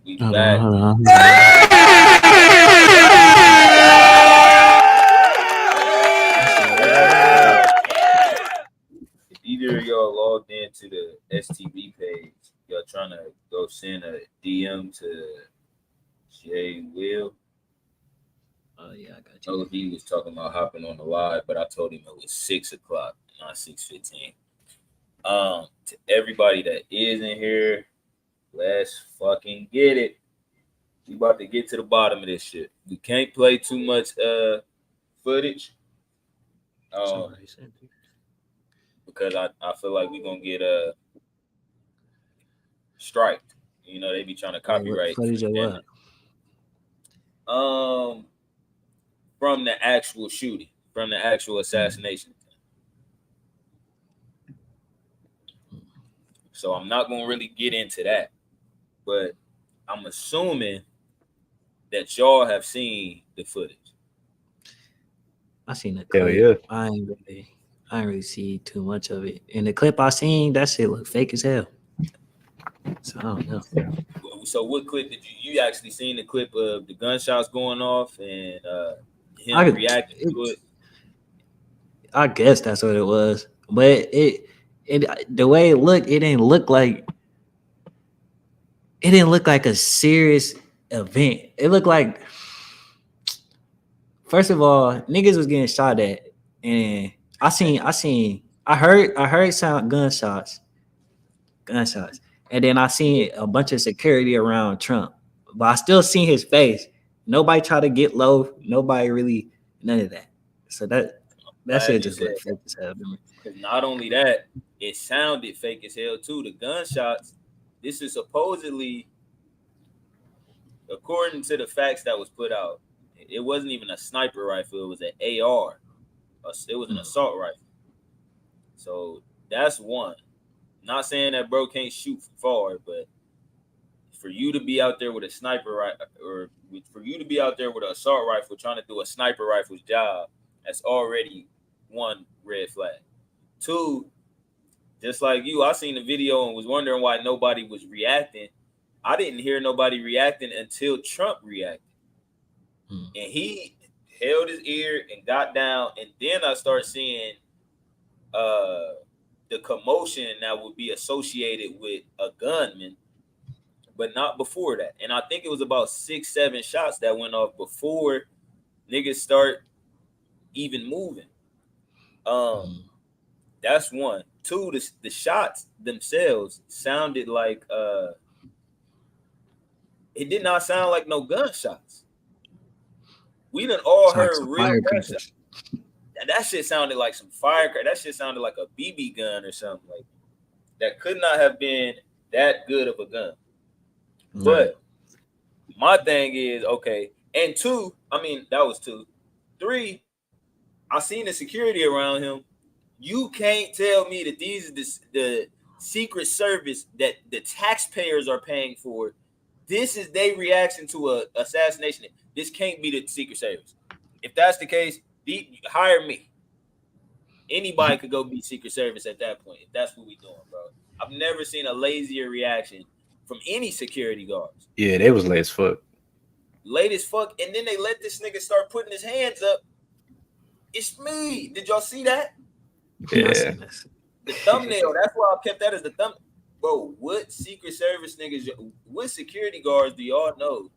We Hold on, back. hold on. If either of y'all logged into the STV page, y'all trying to go send a DM to Jay Will. Oh yeah, I got I know he was talking about hopping on the live, but I told him it was 6:00, not 6:15. To everybody that is in here, let's fucking get it. We about to get to the bottom of this shit. We can't play too much footage. Somebody sent it. Because I feel like we're gonna get striked. You know, they be trying to Wait, what copyright. footage of what? From the actual shooting, from the actual assassination. So I'm not gonna really get into that, but I'm assuming that y'all have seen the footage. I seen the Hell clip. yeah. I ain't really see too much of it. In the clip I seen, that shit look fake as hell. So I don't know. So what clip did you actually seen the clip of the gunshots going off and him reacting to it? I guess that's what it was. But it the way it looked, it didn't look like a serious event. It looked like, first of all, niggas was getting shot at, and I heard sound gunshots, and then I seen a bunch of security around Trump, but I still seen his face. Nobody tried to get low. Nobody really, none of that. So that shit just looked fake as hell to me. Because not only that, it sounded fake as hell too. The gunshots. This is supposedly, according to the facts that was put out, it wasn't even a sniper rifle. It was an AR. It was an assault rifle. So that's one. Not saying that bro can't shoot from far, but for you to be out there with a sniper rifle, or for you to be out there with an assault rifle trying to do a sniper rifle's job, that's already one red flag. Two, just like you, I seen the video and was wondering why nobody was reacting. I didn't hear nobody reacting until Trump reacted. And he held his ear and got down, and then I started seeing the commotion that would be associated with a gunman, but not before that. And I think it was about 6-7 shots that went off before niggas start even moving. That's one. Two, the shots themselves sounded like it did not sound like no gunshots. We done all heard real gunshots. That shit sounded like some firecracker. That shit sounded like a BB gun or something. Like that could not have been that good of a gun. But my thing is, okay, and two, I mean, that was two. Three, I seen the security around him. You can't tell me that these are the Secret Service that the taxpayers are paying for. This is their reaction to a assassination. This can't be the Secret Service. If that's the case, hire me. Anybody could go be Secret Service at that point. If that's what we doing, bro. I've never seen a lazier reaction from any security guards. Yeah, they was late as fuck. Late as fuck. And then they let this nigga start putting his hands up. It's me. Did y'all see that? Yeah. The thumbnail. That's why I kept that as the thumbnail. Bro, what Secret Service niggas, what security guards do y'all know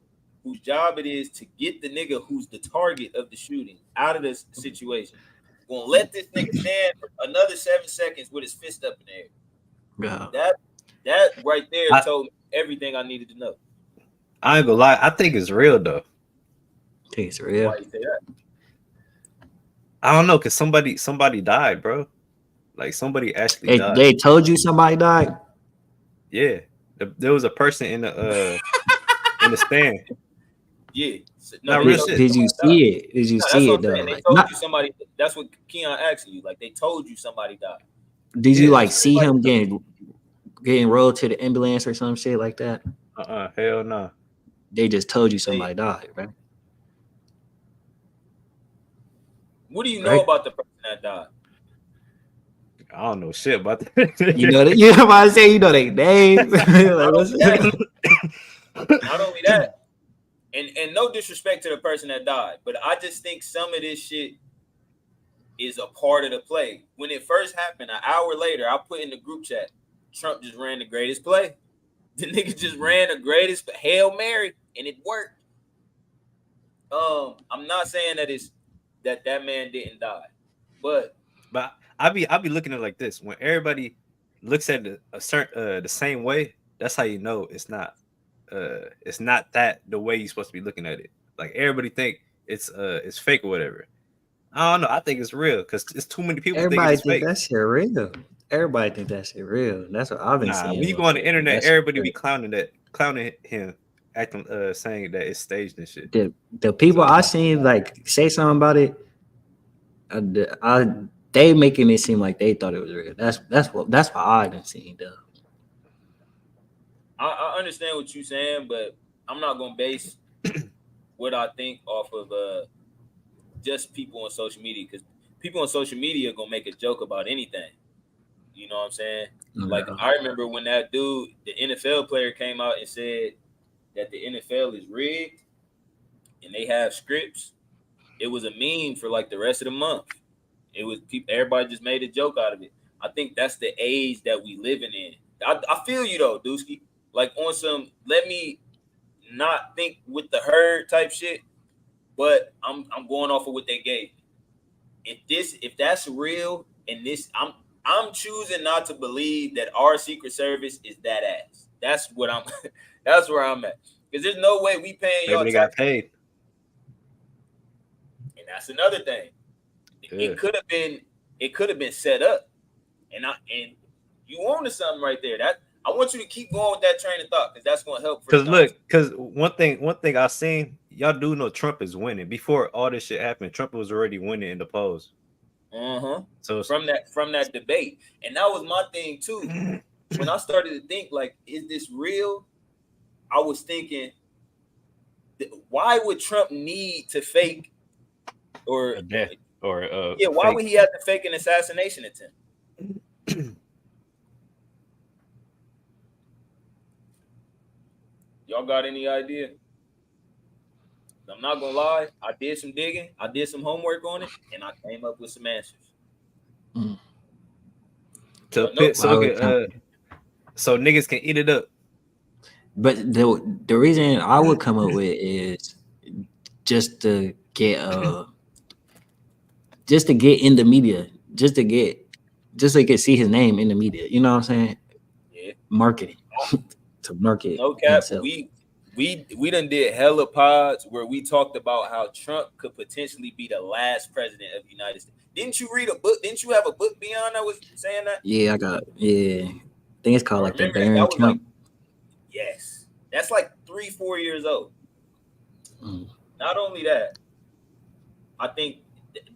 whose job it is to get the nigga who's the target of the shooting out of this situation? Gonna let this nigga stand for another 7 seconds with his fist up in the air. Yeah. That right there told me everything I needed to know. I ain't gonna lie, I think it's real though. I think it's real. Why you say that? I don't know, cause somebody died, bro. Like somebody actually died. They told you somebody died? Yeah. There was a person in the stand. Yeah. No, real shit. Did you see it? Did you see it though? They told you somebody. That's what Keon asking you. Like they told you somebody died. Did you like see him getting rolled to the ambulance or some shit like that? Hell no. They just told you somebody died, right? What do you know about the person that died? I don't know shit about that. You know that. You know what I say? You know their name. Like, Not only that, and no disrespect to the person that died, but I just think some of this shit is a part of the play. When it first happened, an hour later, I put in the group chat, Trump just ran the greatest play. The nigga just ran the greatest Hail Mary, and it worked. I'm not saying that it's that man didn't die, but I be looking at it like this. When everybody looks at a certain the same way, that's how you know it's not that the way you're supposed to be looking at it. Like everybody think it's fake or whatever. I don't know. I think it's real because it's too many people thinking Everybody it's think fake. that shit real. Everybody think that shit real. That's what I've been Nah, seeing. when you go on the internet, That shit everybody real. be clowning him, acting saying that it's staged and shit. The people So, I seen like say something about it, they making it seem like they thought it was real. That's what I've been seeing though. I understand what you're saying, but I'm not gonna base what I think off of just people on social media, because people on social media are gonna make a joke about anything. You know what I'm saying? Like I remember when that dude, the NFL player, came out and said that the NFL is rigged and they have scripts. It was a meme for like the rest of the month. It was people, everybody just made a joke out of it. I think that's the age that we living in. I feel you though, Dusky. Like on some, let me not think with the herd type shit, but I'm going off of what they gave me. If that's real, and this, I'm choosing not to believe that our Secret Service is that ass. That's what I'm. That's where I'm at. Because there's no way we paying maybe y'all they got tax. paid. And that's another thing. Yeah. It could have been. It could have been set up, and you wanted something right there. That I want you to keep going with that train of thought, because that's going to help. Because one thing I seen, y'all do know Trump is winning. Before all this shit happened, Trump was already winning in the polls. So from that debate, and that was my thing too. When I started to think, like, is this real? I was thinking, why would Trump need to fake or a death or why fake. would he have to fake an assassination attempt? Y'all got any idea? I'm not gonna lie, I did some digging, I did some homework on it, and I came up with some answers. So niggas can eat it up. But the reason I would come up with is just to get in the media, just so you can see his name in the media. You know what I'm saying? Yeah. Marketing. To market. No cap. Himself. We done did hella pods where we talked about how Trump could potentially be the last president of the United States. Didn't you read a book? Didn't you have a book beyond that was saying that? Yeah, I think it's called like the Barron Trump. Like, yes. That's like 3-4 years old. Not only that, I think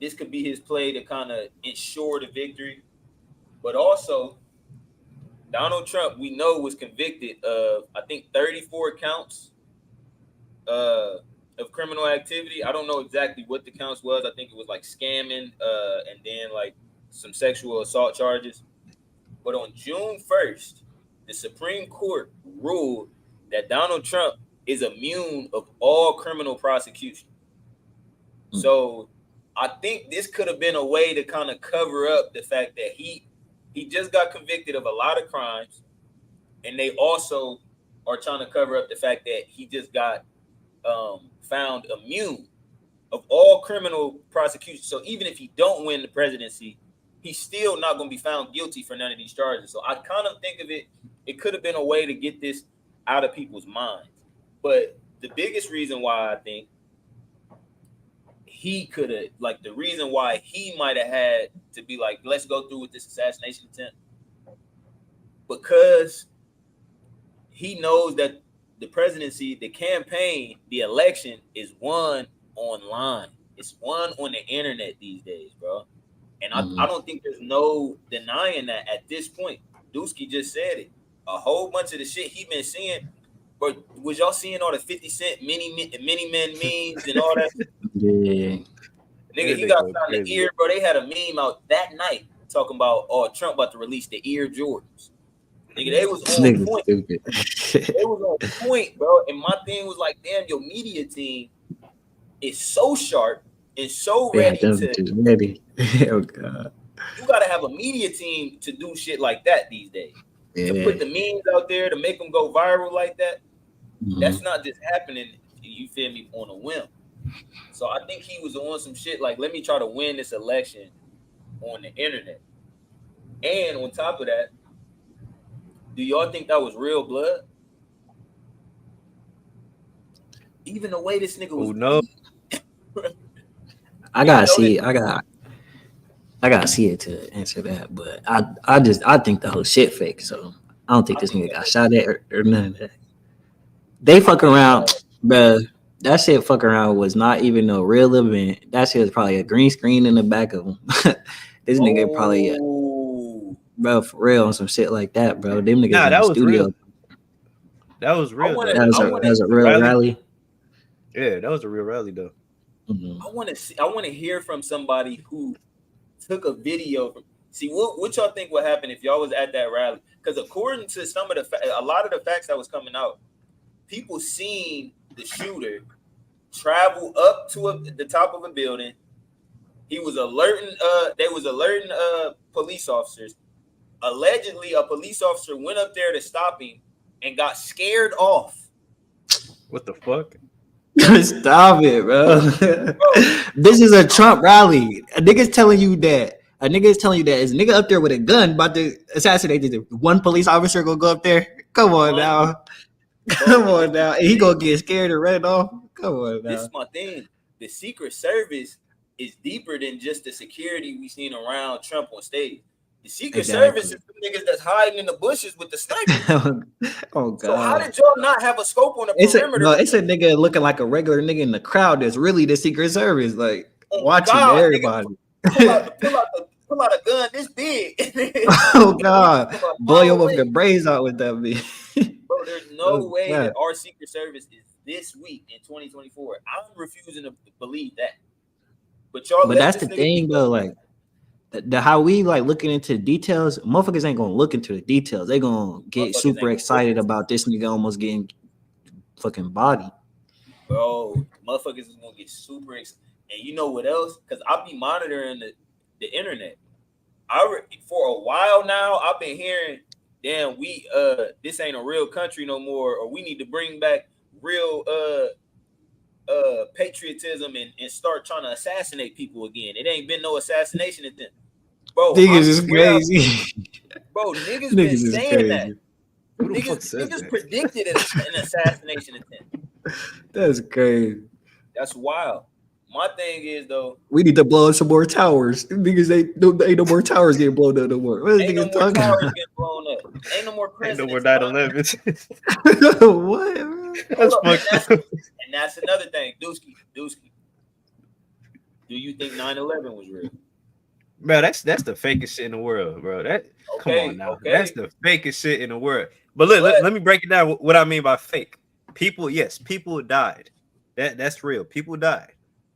this could be his play to kind of ensure the victory, but also Donald Trump, we know, was convicted of, I think, 34 counts of criminal activity. I don't know exactly what the counts was. I think it was like scamming and then like some sexual assault charges. But on June 1st, the Supreme Court ruled that Donald Trump is immune of all criminal prosecution. So I think this could have been a way to kind of cover up the fact that he just got convicted of a lot of crimes, and they also are trying to cover up the fact that he just got found immune of all criminal prosecution. So even if he don't win the presidency, he's still not going to be found guilty for none of these charges. So I kind of think of it could have been a way to get this out of people's minds. But the biggest reason why I think he could have, like, the reason why he might have had to be like, let's go through with this assassination attempt, because he knows that the presidency, the campaign, the election is won online. It's won on the internet these days, bro. And I don't think there's no denying that at this point. Dusky just said it. A whole bunch of the shit he been seeing. But was y'all seeing all the 50 Cent mini men memes and all that? Yeah. Nigga, he got found the ear, bro. They had a meme out that night talking about, Trump about to release the ear Jordans. Nigga, they was This on nigga's point. stupid. They was on point, bro. And my thing was like, damn, your media team is so sharp and so Yeah, ready them to. bitches ready. Oh god. You gotta have a media team to do shit like that these days. To Yeah. put the memes out there to make them go viral like that. Mhm. That's not just happening. You feel me, on a whim. So I think he was on some shit like, let me try to win this election on the internet. And on top of that, do y'all think that was real blood? Even the way this nigga was no. I gotta see it. I gotta see it to answer that. But I think the whole shit fake. So I don't think this nigga got shot at or none of that. They fuck around, bruh. That shit fuck around was not even no real event. That shit was probably a green screen in the back of him. This nigga probably, bro, for real on some shit like that, bro. Them niggas Nah, in the studio. Real. That was real. That was a real rally. Yeah, that was a real rally though. Mm-hmm. I want to hear from somebody who took a video. See what y'all think would happen if y'all was at that rally? Because according to some of a lot of the facts that was coming out, people seen the shooter travel up to the top of a building. He was alerting. They was alerting police officers. Allegedly, a police officer went up there to stop him and got scared off. What the fuck? Stop it, bro. This is a Trump rally. A nigga's telling you that. Is a nigga up there with a gun about to assassinate one police officer gonna go up there? Come on now. Come on now. And he gonna get scared and run off. Come on now. This is my thing. The Secret Service is deeper than just the security we seen around Trump on stage. The Secret Service is the niggas that's hiding in the bushes with the sniper. Oh god! So how did y'all not have a scope on the perimeter? It's a nigga looking like a regular nigga in the crowd that's really the Secret Service, like watching everybody. Nigga, pull out a gun this big. Oh god! Blow your fucking brains out with that bitch. Bro, there's no way that our Secret Service is this weak in 2024. I'm refusing to believe that. But that's the thing though, like. How we like looking into details, motherfuckers ain't gonna look into the details. They gonna get super excited about this nigga almost getting fucking body. Bro, motherfuckers is gonna get super excited. And you know what else? Because I'll be monitoring the internet. For a while now, I've been hearing, damn, this ain't a real country no more, or we need to bring back real patriotism and start trying to assassinate people again. It ain't been no assassination attempt. Bro, niggas is crazy. Bro, niggas been saying that. Niggas predicted an assassination attempt. That's crazy. That's wild. My thing is though, we need to blow up some more towers. Niggas ain't no more towers getting blown up no more. What is ain't niggas no more talking towers about? getting blown up. Ain't no more presidents. Ain't no more 9/11. What? And that's another thing. Dusky. Do you think 9/11 was real? Bro, that's the fakest shit in the world, bro. Come on now. Okay. That's the fakest shit in the world. But look, let me break it down. What I mean by fake. People died. That's real. People died.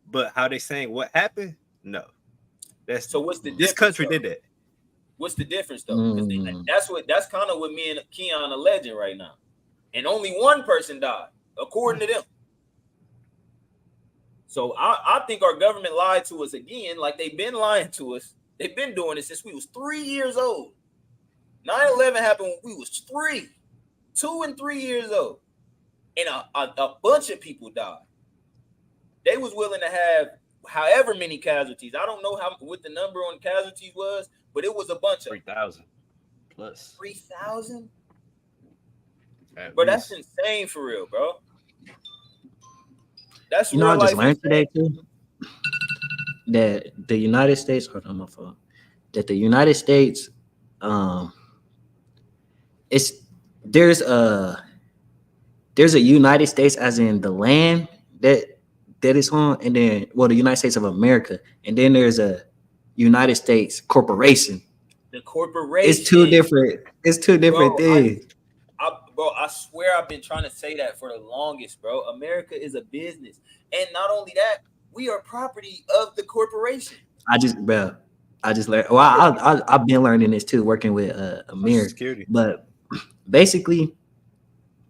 But how they saying what happened? No. So what's the this country though? Did that. What's the difference though? That's kind of what me and Keon alleging right now. And only one person died, according to them. So I think our government lied to us again, like they've been lying to us. They've been doing it since we was 3 years old. 9/11 happened when we was 2 and 3 years old. And a bunch of people died. They was willing to have however many casualties. I don't know what the number on casualties was, but it was a bunch of 3,000 plus. 3,000? Bro, that's insane for real, bro. That's I just learned today too that the United States. Hold on, my fault. That the United States, there's a United States as in the land that is on, and then the United States of America, and then there's a United States corporation. The corporation. It's two different things. Bro, I swear I've been trying to say that for the longest, bro. America is a business. And not only that, we are property of the corporation. I just learned. Well, I've been learning this too, working with Amir. Security. But basically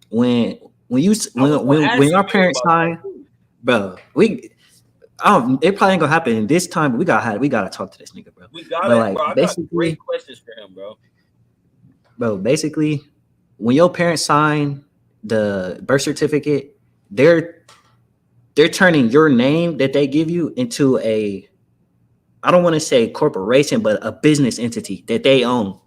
when our parents sign, bro, it probably ain't gonna happen in this time, but we gotta talk to this nigga, bro. I got great questions for him, bro. Bro, basically, when your parents sign the birth certificate, they're turning your name that they give you into I don't want to say corporation, but a business entity that they own.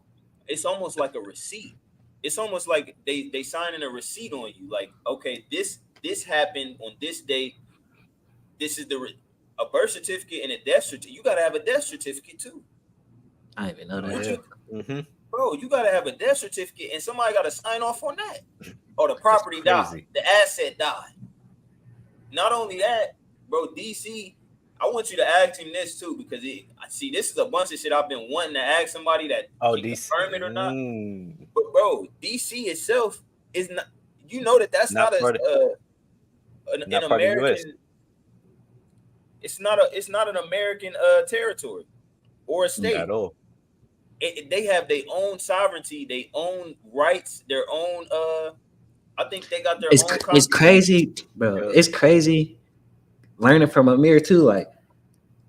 It's almost like a receipt. It's almost like they signing a receipt on you. Like, okay, this happened on this date. This is a birth certificate and a death certificate. You gotta have a death certificate too. I didn't even know that. Bro, you gotta have a death certificate and somebody gotta sign off on that. Or the property died, the asset died. Not only that, bro, DC, I want you to ask him this too, because this is a bunch of shit I've been wanting to ask somebody that can confirm it or not. But bro, DC itself is not. You know that's not an American. It's not an American territory or a state at all. They have their own sovereignty, their own rights, their own. I think they got their own. It's crazy, bro. It's crazy. Learning from Amir too, like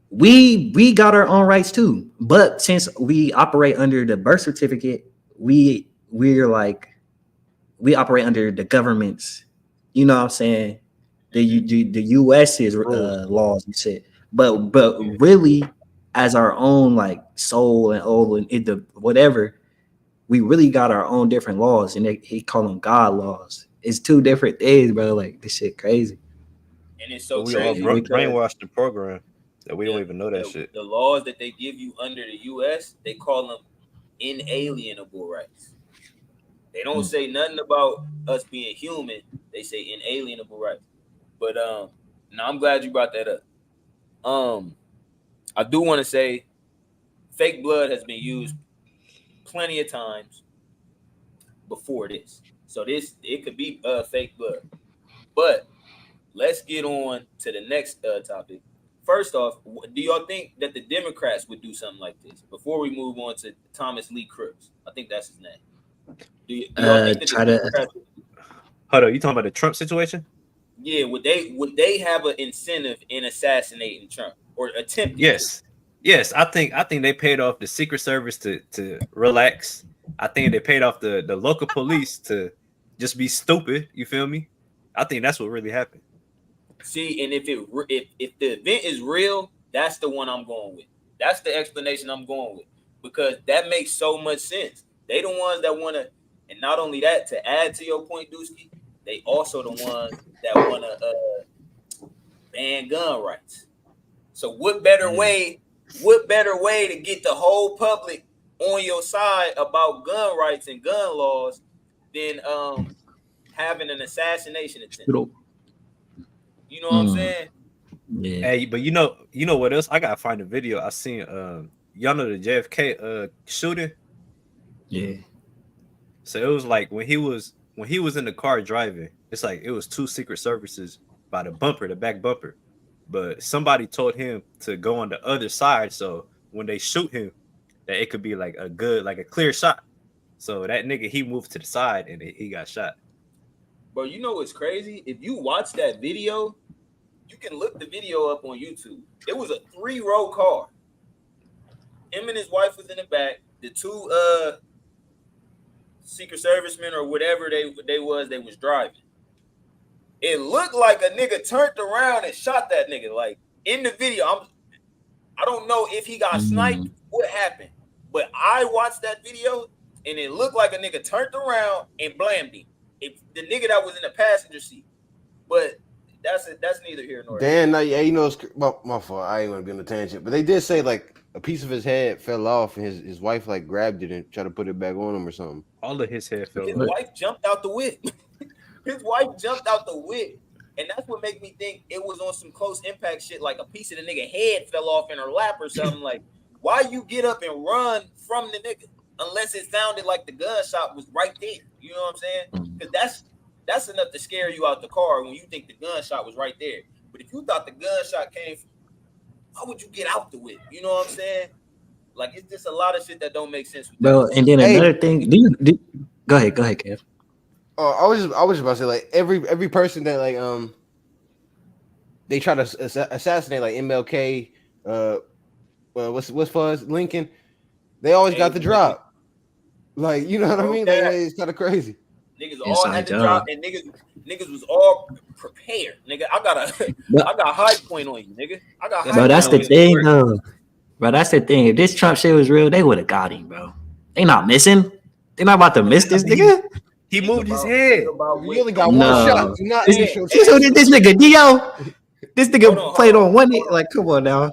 we got our own rights too, but since we operate under the birth certificate, we're like we operate under the government's, you know what I'm saying, the US's laws and shit, but really as our own like soul and the whatever, we really got our own different laws, and he call them God laws. It's two different things, bro. Like this shit crazy. And it's so we crazy. all brainwashed the program that we don't even know that shit. The laws that they give you under the U.S., they call them inalienable rights. They don't say nothing about us being human. They say inalienable rights. But now I'm glad you brought that up. I do want to say, fake blood has been used plenty of times before this. So it could be fake blood, but let's get on to the next topic. First off, do y'all think that the Democrats would do something like this before we move on to Thomas Lee Crooks? I think that's his name. Do y'all think that the Democrats would... Hold on, you talking about the Trump situation? Yeah, would they have an incentive in assassinating Trump or attempting? Yes. I think they paid off the Secret Service to relax. I think they paid off the local police to just be stupid. You feel me? I think that's what really happened. See, and if the event is real, that's the one I'm going with. That's the explanation I'm going with, because that makes so much sense. They the ones that want to, and not only that, to add to your point, Dusky, they also the ones that want to ban gun rights. So what better way to get the whole public on your side about gun rights and gun laws than having an assassination attempt? You know what I'm saying? Yeah. Hey, but you know what else? I gotta find a video. I seen y'all know the JFK shooting. Yeah. So it was like when he was in the car driving, it's like it was two Secret Services by the back bumper. But somebody told him to go on the other side, so when they shoot him, that it could be like a clear shot. So that nigga, he moved to the side and he got shot. But you know what's crazy? If you watch that video, you can look the video up on YouTube. It was a 3-row car. Him and his wife was in the back. The two Secret Servicemen or whatever they was driving. It looked like a nigga turned around and shot that nigga. Like in the video, I don't know if he got sniped, what happened, but I watched that video and it looked like a nigga turned around and blamed him. The nigga that was in the passenger seat. But that's neither here nor there. Dan, yeah, you know, my fault. I ain't gonna be on the tangent, but they did say like a piece of his head fell off and his wife like grabbed it and tried to put it back on him or something. All of his hair fell off. His wife jumped out the whip. His wife jumped out the whip. And that's what made me think it was on some close impact shit, like a piece of the nigga head fell off in her lap or something. Like, why you get up and run from the nigga? Unless it sounded like the gunshot was right there. You know what I'm saying? Because that's enough to scare you out the car when you think the gunshot was right there. But if you thought the gunshot came from, how would you get out the whip? You know what I'm saying? Like, it's just a lot of shit that don't make sense. Bro, and then another thing, Go ahead, Kev. Oh, I was just about to say like every person that like they try to assassinate like MLK, what's Fuzz Lincoln, they always got the drop. Like, you know what I mean? Like, it's kind of crazy. Niggas all had to drop, and niggas was all prepared. Nigga, I got high point on you, nigga. I got high. Bro, that's the thing, though. Bro, that's the thing. If this Trump shit was real, they would have got him, bro. They not missing. They not about to miss this nigga. He moved his head. You only got one shot. Do not this nigga Dio. This nigga played on one. Like, come on now.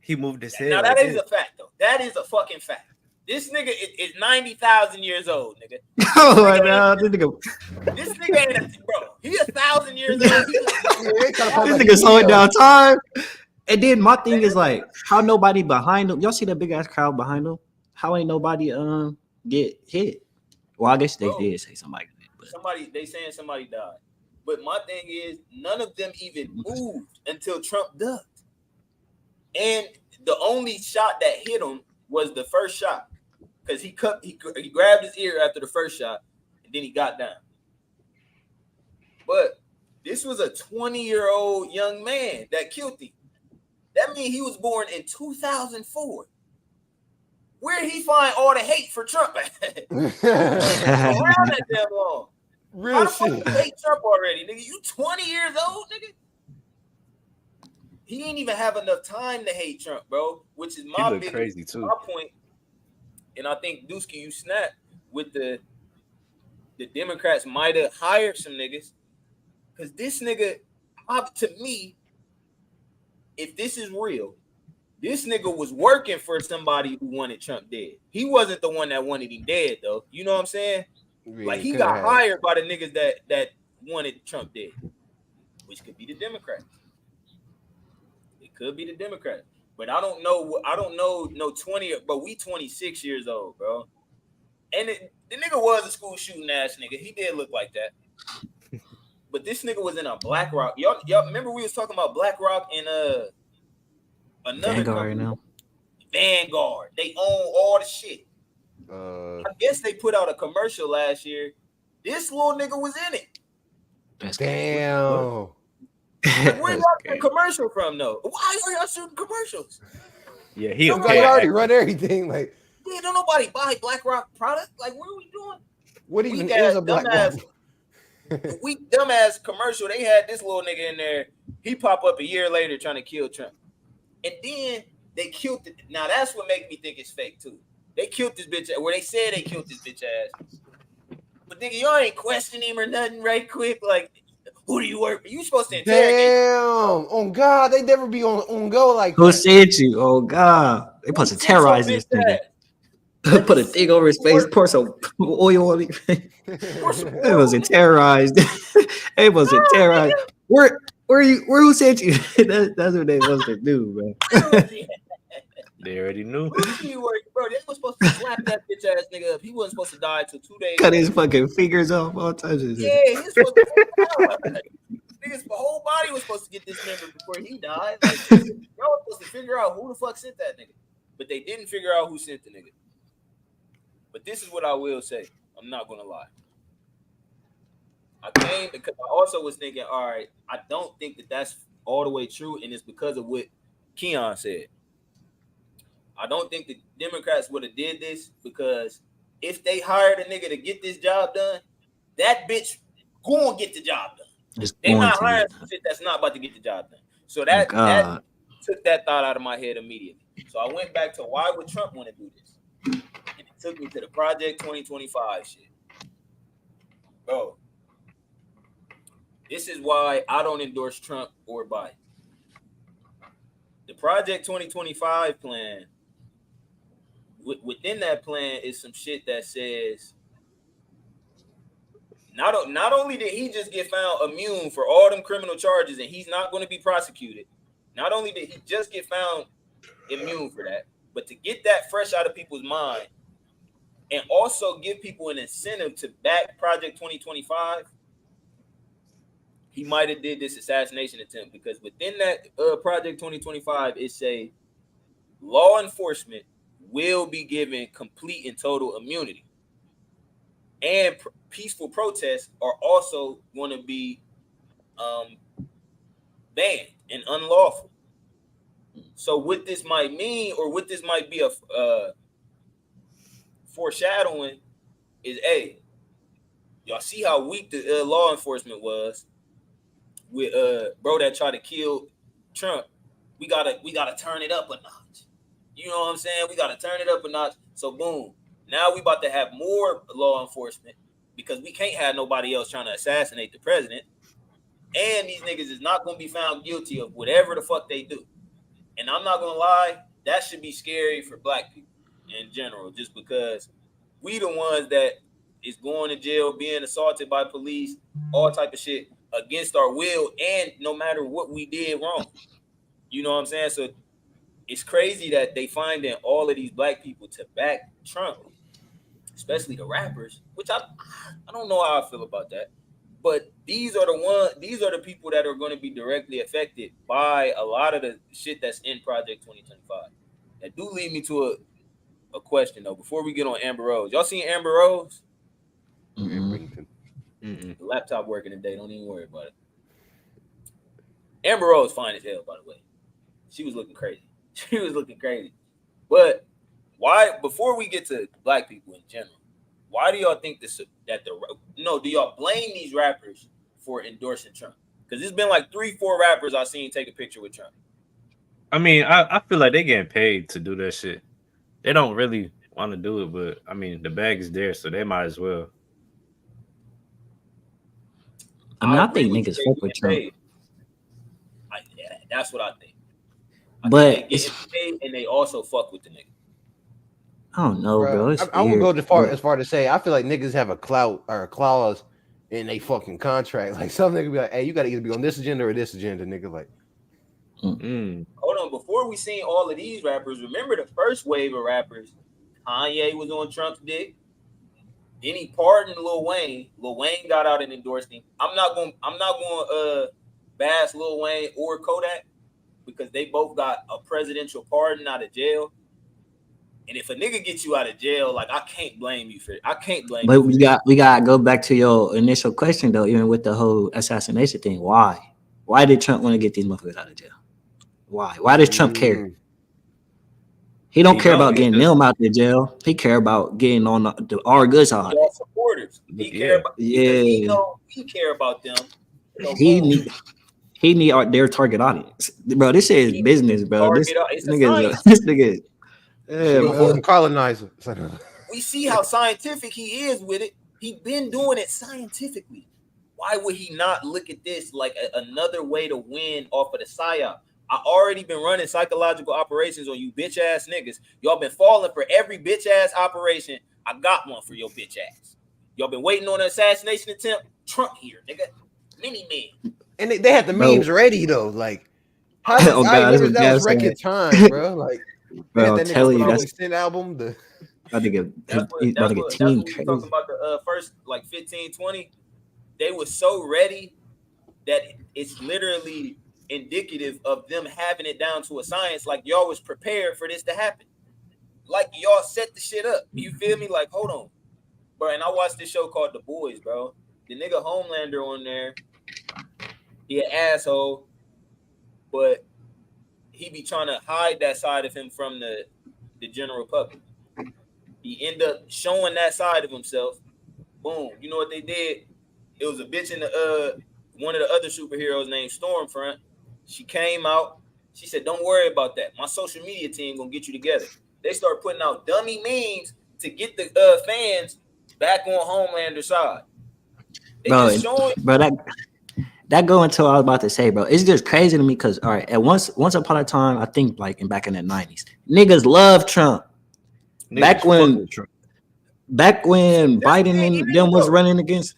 He moved his head. Now that is a fact, though. That is a fucking fact. This nigga is 90,000 years old, nigga. This nigga ain't bro. He 1,000 years old. This nigga slowing down time. And then my thing is like, how nobody behind him? Y'all see the big ass crowd behind him? How ain't nobody get hit? Well, I guess they did say somebody did, but they saying somebody died. But my thing is, none of them even moved until Trump ducked. And the only shot that hit him was the first shot, because he grabbed his ear after the first shot, and then he got down. But this was a 20-year-old young man that killed him. That means he was born in 2004. Where did he find all the hate for Trump at? Around that damn long. Real How the shit. fuck you hate Trump already, nigga? You 20 years old, nigga? He didn't even have enough time to hate Trump, bro. Which is my big crazy too. My point. And I think Dusky, you snapped with the Democrats might have hired some niggas. Because this nigga, to me, if this is real, this nigga was working for somebody who wanted Trump dead. He wasn't the one that wanted him dead, though. You know what I'm saying? Yeah, like, he got hired by the niggas that wanted Trump dead, which could be the Democrats. It could be the Democrats. But I don't know no 20, but we 26 years old, bro. And the nigga was a school shooting ass nigga. He did look like that. But this nigga was in a BlackRock. Y'all remember we was talking about BlackRock and another Vanguard now. Vanguard. They own all the shit. I guess they put out a commercial last year. This little nigga was in it. That's damn. Where y'all get a commercial from though? Why are y'all shooting commercials? Yeah, he already run everything. Like, yeah, don't nobody buy BlackRock product. Like, what are we doing? What even is a BlackRock? Weak dumbass commercial. They had this little nigga in there. He pop up a year later trying to kill Trump, and then they killed it. Now that's what makes me think it's fake too. They killed this bitch. Where they said they killed this bitch ass, but nigga, y'all ain't questioning him or nothing, right? Quick, like, who do you work for? You supposed to interrogate. Damn, on God, they never be on go like who that. said you? Oh God, they supposed to terrorize this nigga. Put a thing over his face, pour some oil on it. It wasn't terrorized. It wasn't terrorized. Where who sent you? That's what they supposed to do, bro. They already knew. Bro, they were supposed to slap that bitch ass nigga up. He wasn't supposed to die until 2 days. Cut his fucking fingers off, all types of shit. Yeah, he's supposed to nigga's whole body was supposed to get dismembered before he died. Like, y'all was supposed to figure out who the fuck sent that nigga. But they didn't figure out who sent the nigga. But this is what I will say. I'm not gonna lie. I came because I also was thinking, all right, I don't think that that's all the way true, and it's because of what Keon said. I don't think the Democrats would have did this, because if they hired a nigga to get this job done, that bitch gonna get the job done. They not hiring some shit that's not about to get the job done. So that took that thought out of my head immediately. So I went back to, why would Trump want to do this? And it took me to the Project 2025 shit. Bro, this is why I don't endorse Trump or Biden. The Project 2025 plan, within that plan is some shit that says not only did he just get found immune for all them criminal charges and he's not going to be prosecuted, not only did he just get found immune for that, but to get that fresh out of people's mind and also give people an incentive to back Project 2025, he might have did this assassination attempt, because within that Project 2025, it say law enforcement will be given complete and total immunity. and peaceful protests are also going to be banned and unlawful. So what this might mean, or what this might be a foreshadowing, is y'all see how weak the law enforcement was with bro that tried to kill Trump. We gotta turn it up a notch. You know what I'm saying? We gotta turn it up a notch. So boom, now we about to have more law enforcement because we can't have nobody else trying to assassinate the president. And these niggas is not gonna be found guilty of whatever the fuck they do. And I'm not gonna lie, that should be scary for black people in general, just because we the ones that is going to jail, being assaulted by police, all type of shit against our will, and no matter what we did wrong. You know what I'm saying? So it's crazy that they finding all of these black people to back Trump, especially the rappers, which I don't know how I feel about that. But these are the people that are going to be directly affected by a lot of the shit that's in Project 2025. That do lead me to a question though. Before we get on Amber Rose, y'all seen Amber Rose? The laptop working today. Don't even worry about it. Amber Rose fine as hell, by the way. She was looking crazy. She was looking crazy. But why? Before we get to black people in general, why do y'all think do y'all blame these rappers for endorsing Trump? Because there's been like 3-4 rappers I've seen take a picture with Trump. I mean, I feel like they getting paid to do that shit. They don't really want to do it, but I mean, the bag is there, so they might as well. I think niggas fuck with Trump. That's what I think. But they get paid and they also fuck with the nigga. I don't know, bro. I won't go as far to say I feel like niggas have a clout or a clause in a fucking contract. Like some nigga be like, "Hey, you got to either be on this agenda or this agenda." Nigga, like, hold on. Before we seen all of these rappers, remember the first wave of rappers? Kanye was on Trump's dick. Then he pardoned Lil Wayne. Lil Wayne got out and endorsed him. I'm not going bash Lil Wayne or Kodak because they both got a presidential pardon out of jail. And if a nigga gets you out of jail, like I can't blame you for it. But we got to go back to your initial question though, even with the whole assassination thing. Why? Why did Trump want to get these motherfuckers out of jail? Why? Why does Trump care? He don't care about getting them out of jail. He care about getting on our good side. All supporters. He care about he care about them. So he need their target audience, bro. This shit is business, bro. This nigga. Yeah, bro. Colonizer. We see how scientific he is with it. He been doing it scientifically. Why would he not look at this like another way to win off of the psyop? I already been running psychological operations on you bitch ass niggas. Y'all been falling for every bitch ass operation. I got one for your bitch ass. Y'all been waiting on an assassination attempt. Trump here, nigga. Mini man. And they had the memes ready though. Like, how that was record time, bro. Like, bro, that tell you that's the album. I think that's what we talking about the first like 15, 20. They were so ready that it's literally indicative of them having it down to a science. Like y'all was prepared for this to happen. Like y'all set the shit up. You feel me? Like, hold on. Bro, and I watched this show called The Boys, bro. The nigga Homelander on there, he an asshole, but he be trying to hide that side of him from the general public. He end up showing that side of himself. Boom. You know what they did? It was a bitch in the one of the other superheroes named Stormfront. She came out. She said, "Don't worry about that. My social media team gonna get you together." They start putting out dummy memes to get the fans back on Homelander's side. Bro, that go into what I was about to say, bro. It's just crazy to me because all right, at once upon a time, I think like back in the 90s, niggas love Trump. Back when Biden and them was running against,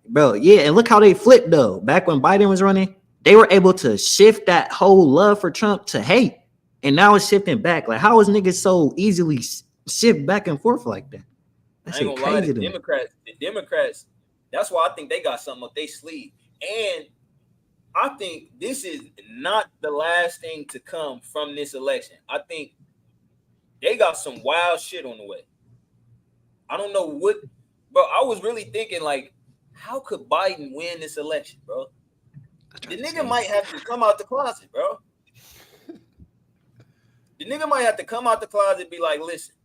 bro, yeah, and look how they flipped though. Back when Biden was running, they were able to shift that whole love for Trump to hate, and now it's shifting back. Like, how is niggas so easily shift back and forth like that? That's I ain't gonna lie, the Democrats. That's why I think they got something up their sleeve, and I think this is not the last thing to come from this election. I think they got some wild shit on the way. I don't know what bro, I was really thinking like, how could Biden win this election, bro? The nigga might have to come out the closet, bro. The nigga might have to come out the closet and be like, listen.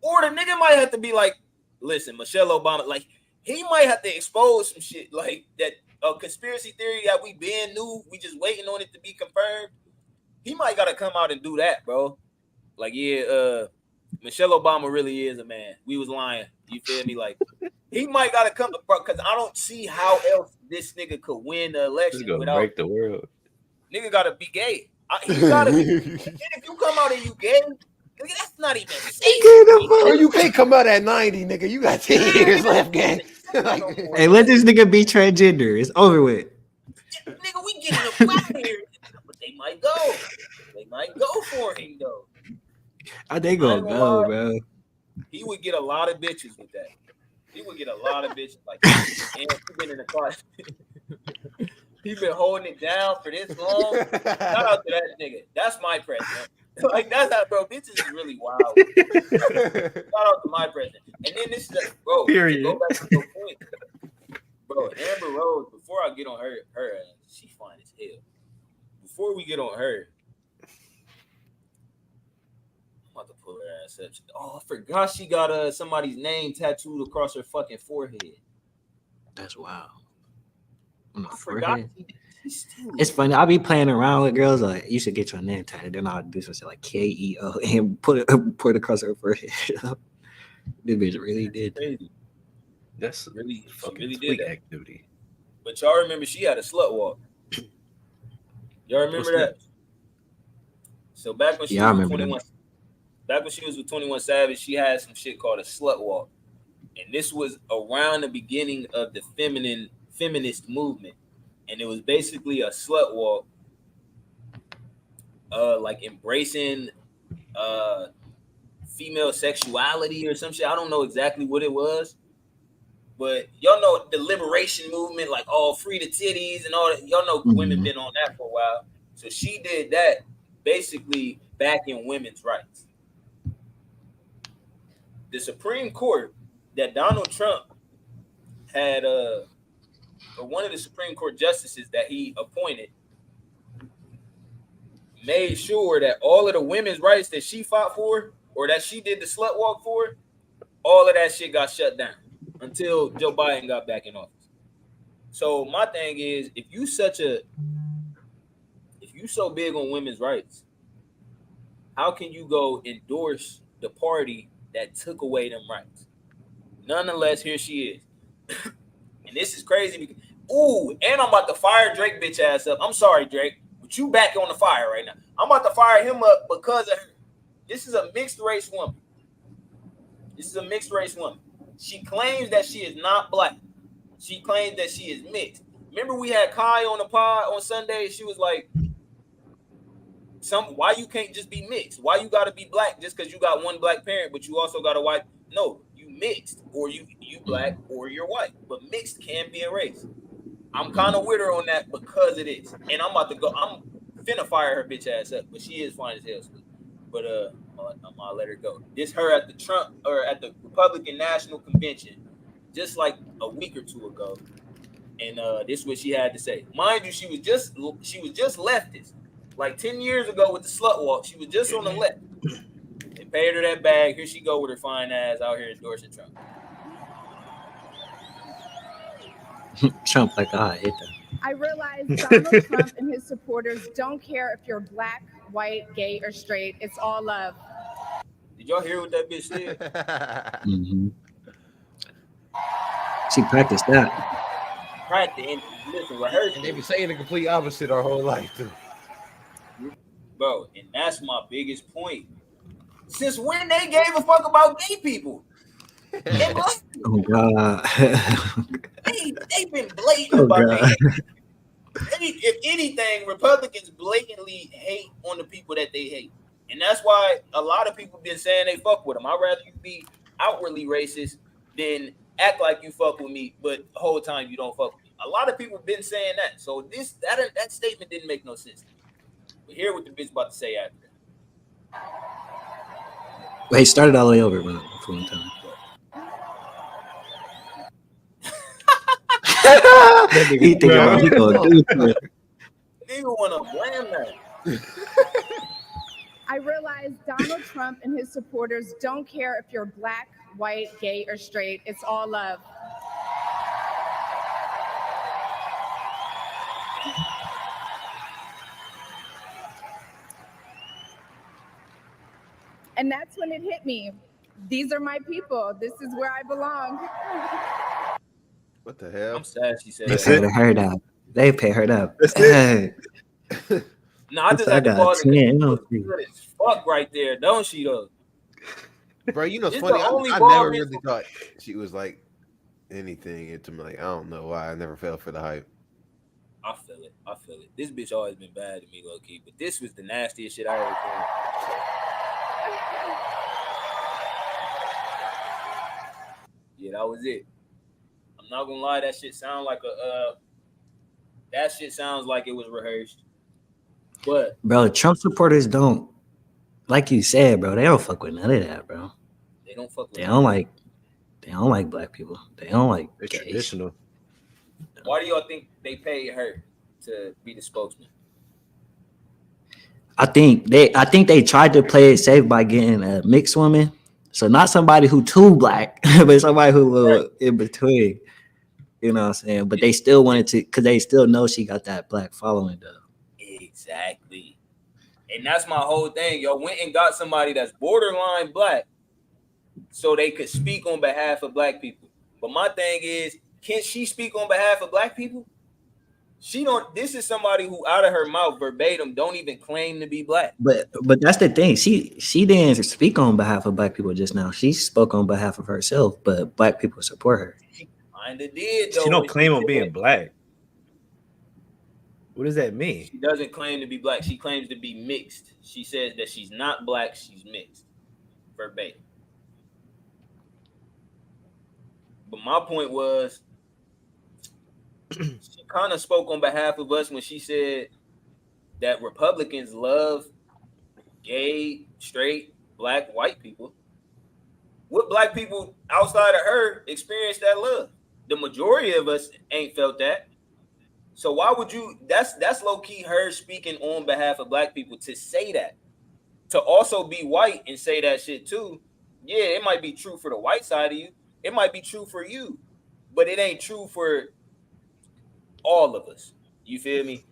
Or the nigga might have to be like, listen, Michelle Obama, like, he might have to expose some shit like that, a conspiracy theory that we been knew, we just waiting on it to be confirmed. He might gotta come out and do that, bro. Like, yeah, Michelle Obama really is a man. We was lying. You feel me? Like, he might gotta come, bro, because I don't see how else this nigga could win the election without break the world. Nigga gotta be gay. He gotta be. If you come out and you gay, nigga, that's not even safe. Bro, you can't come out at 90, nigga. You got 10 years left, gang. Hey, let this nigga be transgender. It's over with. Nigga, we getting him out here. But they might go. They might go for him, though. How they gonna go, bro? He would get a lot of bitches with that. He would get a lot of bitches like that. And he been in the closet. He been holding it down for this long. Shout out to that nigga. That's my president. Like, that's how, bro. Bitches is really wild. Shout out to my president. And then this is, bro. Period. To go back to your point, bro. Amber Rose. Before I get on her ass, she fine as hell. Before we get on her, I'm about to pull her ass up. Oh, I forgot she got somebody's name tattooed across her fucking forehead. That's wild. I forgot. It's funny. I'll be playing around with girls like, you should get your name tatted. Then I'll do something like KEO and put it across her forehead. This bitch really did that. That's really fucking really did that activity. But y'all remember she had a slut walk. Y'all remember that? So back when she was with 21, back when she was with 21 Savage, she had some shit called a slut walk, and this was around the beginning of the feminist movement, and it was basically a slut walk, like embracing female sexuality or some shit. I don't know exactly what it was, but y'all know the liberation movement, like all free the titties and all that. Y'all know women been on that for a while. So she did that, basically backing women's rights. The Supreme Court that Donald Trump had, or one of the Supreme Court justices that he appointed, made sure that all of the women's rights that she fought for, or that she did the slut walk for, all of that shit got shut down until Joe Biden got back in office. So my thing is, if you so big on women's rights, how can you go endorse the party that took away them rights? Nonetheless, here she is. And this is crazy because, and I'm about to fire Drake bitch ass up. I'm sorry, Drake, but you back on the fire right now. I'm about to fire him up because of her. This is a mixed race woman. She claims that she is not black. She claims that she is mixed. Remember we had Kai on the pod on Sunday? She was like, why you can't just be mixed? Why you gotta be black just because you got one black parent, but you also got a white? No, you mixed, or you black, or you're white. But mixed can be a race. I'm kind of with her on that because it is. And I'm finna fire her bitch ass up, but she is fine as hell. But I'm gonna let her go. This her at the Republican National Convention, just like a week or two ago, and this is what she had to say. Mind you, she was just leftist, like 10 years ago with the slut walk. She was just on the left. They paid her that bag. Here she go with her fine ass out here endorsing Trump. Trump, like, I hate that. I realize Donald Trump and his supporters don't care if you're black, white, gay, or straight. It's all love. Did y'all hear what that bitch said? She practiced that. Listen, rehearsed. And they be saying the complete opposite our whole life, too. Bro, and that's my biggest point. Since when they gave a fuck about gay people? And black people? Oh, God. They've been blatant about that. If anything, Republicans blatantly hate on the people that they hate. And that's why a lot of people been saying they fuck with them. I'd rather you be outwardly racist than act like you fuck with me, but the whole time you don't fuck with me. A lot of people been saying that. So that statement didn't make no sense. But hear what the bitch about to say after that. Wait, start it all the way over, bro. For one time. He thinking about he gonna do it. Nigga wanna blame that. I realize Donald Trump and his supporters don't care if you're black, white, gay, or straight. It's all love. And that's when it hit me. These are my people. This is where I belong. What the hell? I'm sad she said They that. paid her up. They pay her up. That's it. Hey, No, I just had to got pause it 'cause 10. she looks good as fuck right there, don't she though? Bro, you know it's This funny. the only I ball never miss- really thought she was like anything into me. Like I don't know why I never fell for the hype. I feel it. I feel it. This bitch always been bad to me, low key, but this was the nastiest shit I ever seen. Yeah, that was it. I'm not gonna lie, that shit sound like that shit sounds like it was rehearsed. But bro, Trump supporters don't, like you said, bro. They don't fuck with none of that, bro. they don't fuck with They don't like black people. They don't like They're gays. traditional. Why do y'all think they paid her to be the spokesman? I think they tried to play it safe by getting a mixed woman. So not somebody who too black, but somebody who in between. You know what I'm saying? But they still wanted to, because they still know she got that black following though. Exactly. And that's my whole thing. Y'all went and got somebody that's borderline black so they could speak on behalf of black people. But my thing is, can she speak on behalf of black people? She don't. This is somebody who out of her mouth verbatim don't even claim to be black. But that's the thing. She didn't speak on behalf of black people just now. She spoke on behalf of herself, but black people support her. She kind of did though. She don't when claim on did being it. black. What does that mean? She doesn't claim to be black. She claims to be mixed. She says that she's not black. She's mixed. Verbatim. But my point was, she kind of spoke on behalf of us when she said that Republicans love gay, straight, black, white people. What black people outside of her experience that love? The majority of us ain't felt that. So why would you? That's low key her speaking on behalf of black people to say that. To also be white and say that shit too. Yeah, it might be true for the white side of you. It might be true for you, but it ain't true for all of us. You feel me?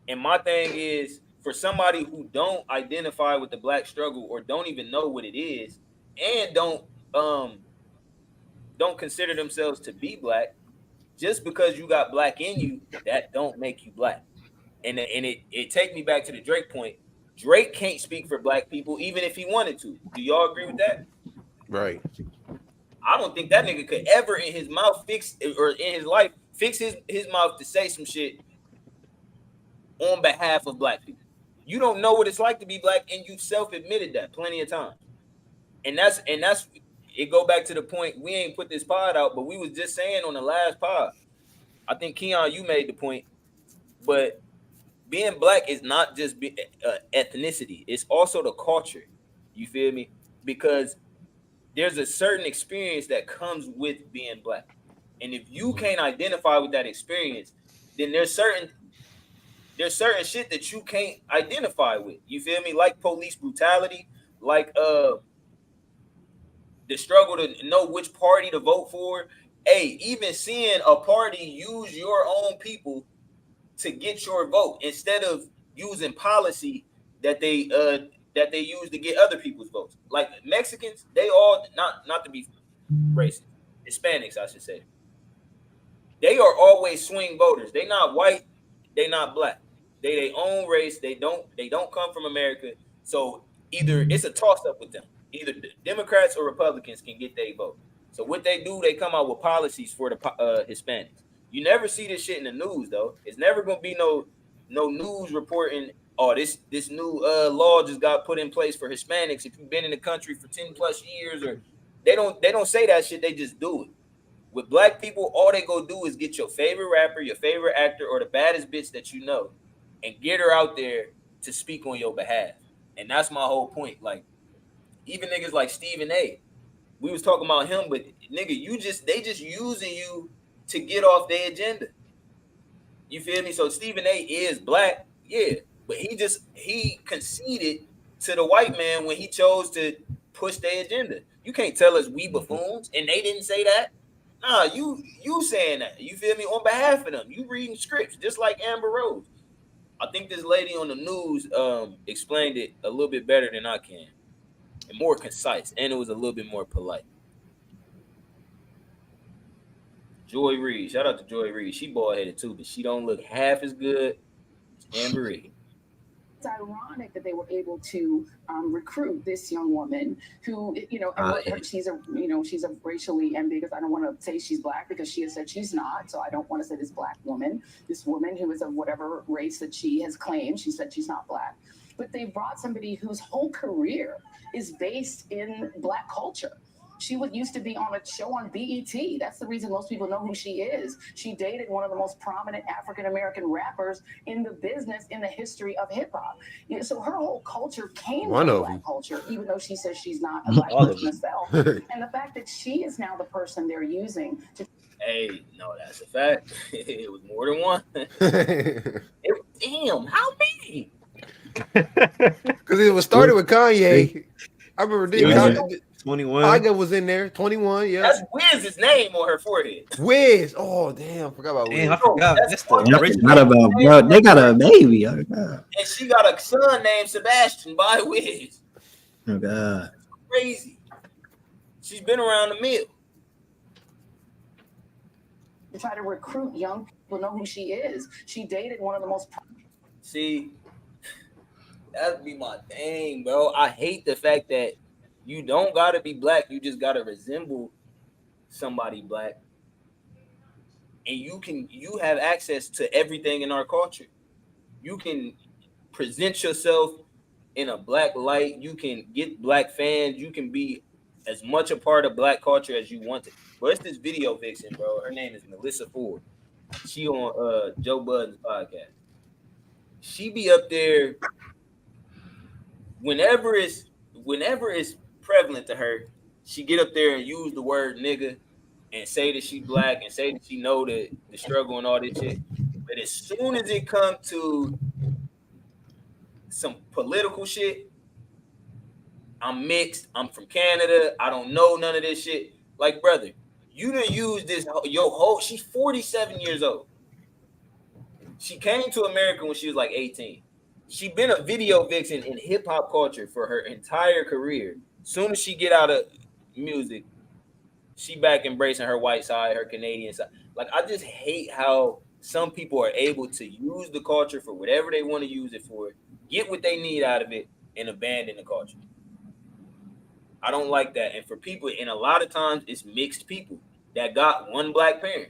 And my thing is, for somebody who don't identify with the black struggle or don't even know what it is, and don't consider themselves to be black, just because you got black in you, that don't make you black. And it take me back to the Drake point. Drake can't speak for black people even if he wanted to. Do y'all agree with that? Right. I don't think that nigga could ever in his mouth fix, or in his life fix his mouth to say some shit on behalf of black people. You don't know what it's like to be black, and you self-admitted that plenty of times. And that's it. Go back to the point, we ain't put this pod out, but we was just saying on the last pod. I think Keon, you made the point, but being black is not just ethnicity; it's also the culture. You feel me? Because there's a certain experience that comes with being black, and if you can't identify with that experience, then there's certain shit that you can't identify with. You feel me? Like police brutality, like the struggle to know which party to vote for. Hey, even seeing a party use your own people to get your vote instead of using policy that they use to get other people's votes. Like Mexicans, they all not to be racist, Hispanics, I should say. They are always swing voters. They not white, they not black. They their own race. They don't come from America. So either it's a toss up with them. Either Democrats or Republicans can get their vote. So what they do, they come out with policies for the Hispanics. You never see this shit in the news though. It's never gonna be no news reporting. Oh, this new law just got put in place for Hispanics. If you've been in the country for 10 plus years, or they don't say that shit. They just do it. With black people, all they go do is get your favorite rapper, your favorite actor, or the baddest bitch that you know, and get her out there to speak on your behalf. And that's my whole point. Like, even niggas like Stephen A. We was talking about him, but nigga, they just using you to get off their agenda. You feel me? So Stephen A is black, yeah, but he conceded to the white man when he chose to push their agenda. You can't tell us we buffoons, and they didn't say that. Nah, you saying that. You feel me? On behalf of them, you reading scripts just like Amber Rose. I think this lady on the news explained it a little bit better than I can, and more concise, and it was a little bit more polite. Joy Reid, shout out to Joy Reid. She bald headed too, but she don't look half as good as Amber Reid. It's ironic that they were able to recruit this young woman who, she's a racially ambiguous. I don't want to say she's black because she has said she's not. So I don't want to say this black woman, this woman who is of whatever race that she has claimed. She said she's not black. But they brought somebody whose whole career is based in black culture. She used to be on a show on BET. That's the reason most people know who she is. She dated one of the most prominent African-American rappers in the business in the history of hip-hop. So her whole culture came from black culture, even though she says she's not a black person herself. And the fact that she is now the person they're using to... Hey, no, that's a fact. It was more than one. Damn, how many? Because it was started with Kanye. I remember 21. Tyga was in there. 21, yeah. That's Wiz's name on her forehead. Wiz. Oh, damn. I forgot about Wiz. Damn, I forgot. That's the bro. They got a baby. Oh, God. And she got a son named Sebastian by Wiz. Oh, God. Crazy. She's been around the mill. To try to recruit young people know who she is. She dated one of the most... See, that'd be my thing, bro. I hate the fact that you don't gotta be black. You just gotta resemble somebody black, and you have access to everything in our culture. You can present yourself in a black light. You can get black fans. You can be as much a part of black culture as you want to. But it's this video vixen, bro. Her name is Melissa Ford. She on Joe Budden's podcast. She be up there whenever it's prevalent to her, she get up there and use the word nigga and say that she black and say that she know the struggle and all this shit. But as soon as it comes to some political shit, I'm mixed, I'm from Canada, I don't know none of this shit. Like, brother, you done use this she's 47 years old. She came to America when she was like 18. She been a video vixen in hip hop culture for her entire career. Soon as she get out of music, she back embracing her white side, her Canadian side. Like, I just hate how some people are able to use the culture for whatever they want to use it for, get what they need out of it, and abandon the culture. I don't like that. And for people, and a lot of times it's mixed people that got one black parent.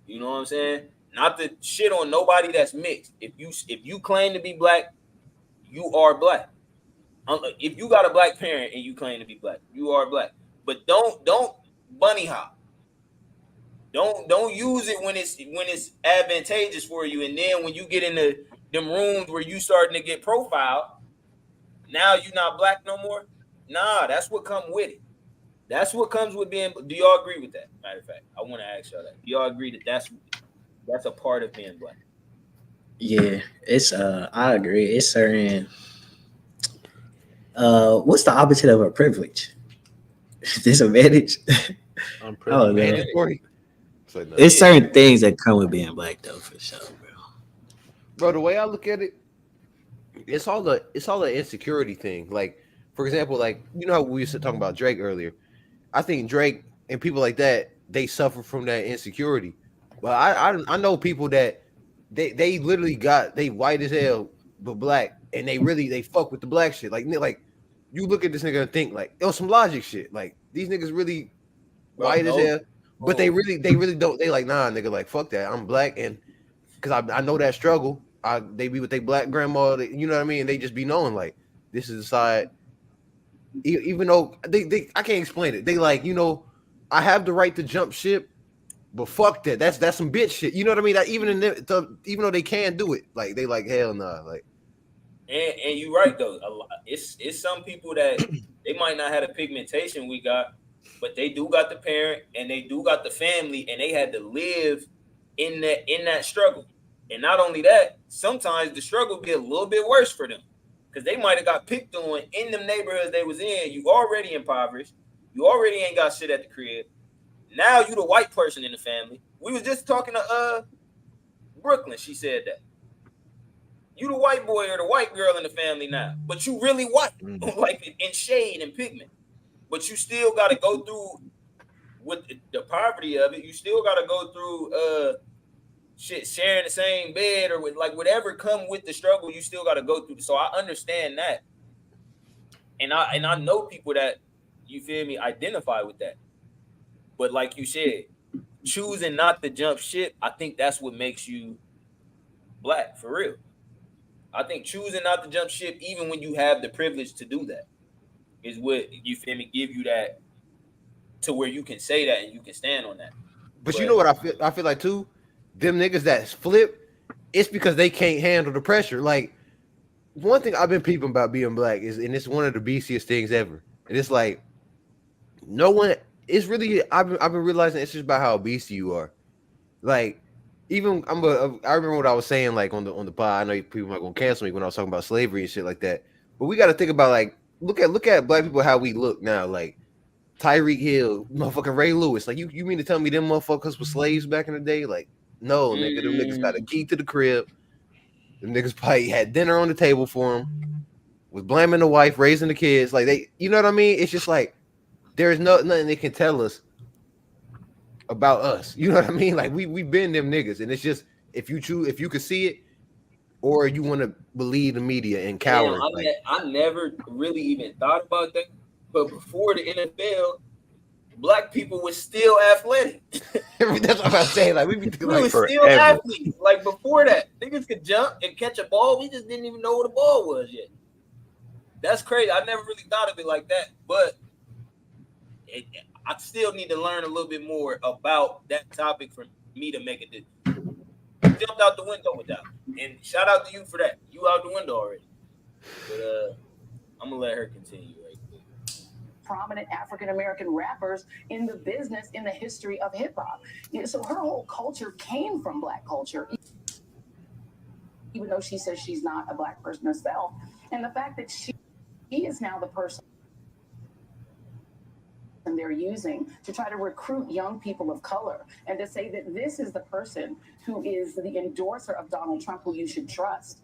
You know what I'm saying? Not to shit on nobody that's mixed. If you claim to be black, you are black. If you got a black parent and you claim to be black, you are black. But don't bunny hop. Don't use it when it's advantageous for you. And then when you get into them rooms where you starting to get profiled, now you not black no more. Nah, that's what comes with it. That's what comes with being. Do y'all agree with that? Matter of fact, I want to ask y'all that. Do y'all agree that that's a part of being black? Yeah, it's I agree. It's certain. What's the opposite of a privilege? Disadvantage. It's certain things that come with being black, though, for sure, bro. The way I look at it, it's all the insecurity thing. Like, for example, like, you know how we used to talk about Drake earlier. I think Drake and people like that, they suffer from that insecurity. But I know people that they literally they white as hell but black, and they fuck with the black shit. Like you look at this nigga and think like, it was some logic shit. Like, these niggas really white as hell, but they really don't. They like, nah, nigga, like, fuck that. I'm black, and because I know that struggle. They be with their black grandma, you know what I mean? And they just be knowing like, this is the side. Even though they I can't explain it. They like, you know, I have the right to jump ship, but fuck that. That's some bitch shit. You know what I mean? That even though they can do it, like, they like, hell nah. Like, and you're right though. It's some people that they might not have the pigmentation we got, but they do got the parent and they do got the family, and they had to live in that struggle. And not only that, sometimes the struggle be a little bit worse for them because they might have got picked on in them neighborhoods they was in. You already impoverished. You already ain't got shit at the crib. Now you the white person in the family. We was just talking to Brooklyn. She said that you the white boy or the white girl in the family now, but you really white, like in shade and pigment. But you still got to go through with the poverty of it. You still got to go through shit, sharing the same bed or with like whatever come with the struggle. You still got to go through. So I understand that, and I know people that, you feel me, identify with that. But like you said, choosing not to jump ship, I think that's what makes you black for real. I think choosing not to jump ship, even when you have the privilege to do that, is what, you feel me, give you that to where you can say that and you can stand on that. But you know what I feel like too? Them niggas that flip, it's because they can't handle the pressure. Like, one thing I've been peeping about being black is, and it's one of the beastiest things ever. And it's like, no one, it's really, I've been realizing it's just about how beastie you are. Like, even I remember what I was saying, like on the pod. I know people might gonna cancel me when I was talking about slavery and shit like that. But we got to think about, like, look at black people, how we look now. Like Tyreek Hill, motherfucking Ray Lewis. Like, you mean to tell me them motherfuckers were slaves back in the day? Like, no, nigga, them niggas got a key to the crib. Them niggas probably had dinner on the table for them, was blaming the wife, raising the kids. Like, they, you know what I mean? It's just like there's nothing they can tell us about us. You know what I mean? Like, we've been them niggas, and it's just, if you could see it, or you want to believe the media and cower. I never really even thought about that. But before the NFL, black people were still athletic. That's what I'm saying. Like, we were still athletes. Like, before that, niggas could jump and catch a ball. We just didn't even know what a ball was yet. That's crazy. I never really thought of it like that. But I still need to learn a little bit more about that topic for me to make it. Jumped out the window with that. And shout out to you for that. You out the window already. But I'm gonna let her continue right there. Prominent African-American rappers in the business, in the history of hip-hop. So her whole culture came from black culture, even though she says she's not a black person herself. And the fact that she is now the person they're using to try to recruit young people of color, and to say that this is the person who is the endorser of Donald Trump, who you should trust,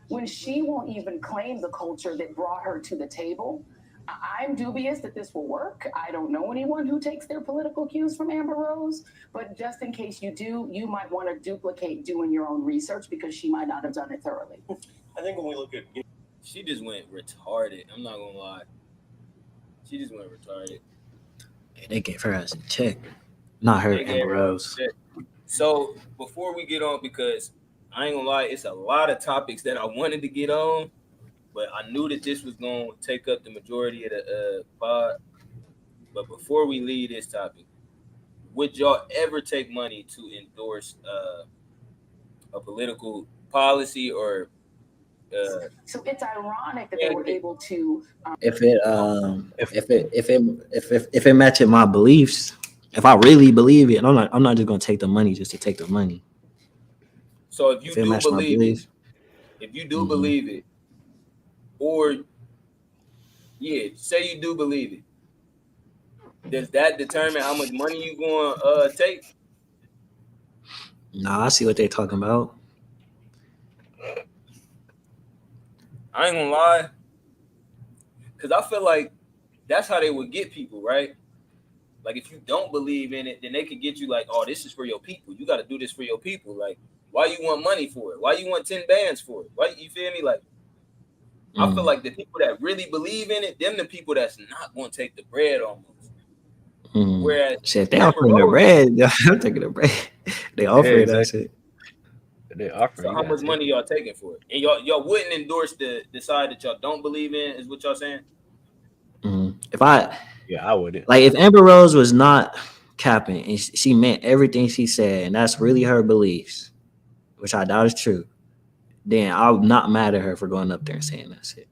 when she won't even claim the culture that brought her to the table. I'm dubious that this will work. I don't know anyone who takes their political cues from Amber Rose, but just in case you do, you might want to duplicate doing your own research, because she might not have done it thoroughly. I think when we look at, she just went retarded. I'm not gonna lie. She just went retarded. They gave her as a check, not her, Amber Rose. So before we get on, because I ain't gonna lie, it's a lot of topics that I wanted to get on, but I knew that this was gonna take up the majority of the pod. But before we leave this topic, would y'all ever take money to endorse a political policy or? So it's ironic that they were able to. If it matches my beliefs, if I really believe it, I'm not just gonna take the money just to take the money. So if you do believe it, believe it, or say you do believe it, does that determine how much money you gonna take? Nah, I see what they're talking about. I ain't gonna lie, because I feel like that's how they would get people, right? Like, if you don't believe in it, then they could get you like, oh, this is for your people. You got to do this for your people. Like, why you want money for it? Why you want 10 bands for it? Why, you feel me? Like, I feel like the people that really believe in it, them the people that's not going to take the bread almost. Whereas shit, they offering the bread. I'm taking the bread. They offer it. That's it. They offer. So how much money y'all taking for it? And y'all wouldn't endorse the side that y'all don't believe in, is what y'all saying? I wouldn't. Like, if Amber Rose was not capping and she meant everything she said, and that's really her beliefs, which I doubt is true, then I'm not mad at her for going up there and saying that shit.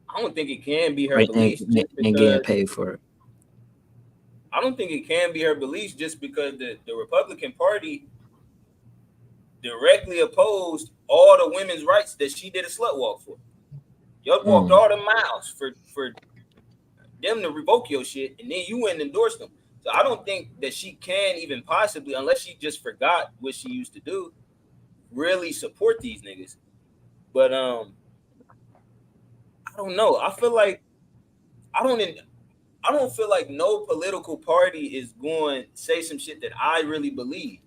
I don't think it can be her beliefs and getting paid for it. I don't think it can be her beliefs just because the Republican Party directly opposed all the women's rights that she did a slut walk for. Y'all walked all the miles for them to revoke your shit, and then you went and endorsed them. So I don't think that she can even possibly, unless she just forgot what she used to do, really support these niggas. But I don't know. I feel like I don't feel like no political party is going to say some shit that I really believe.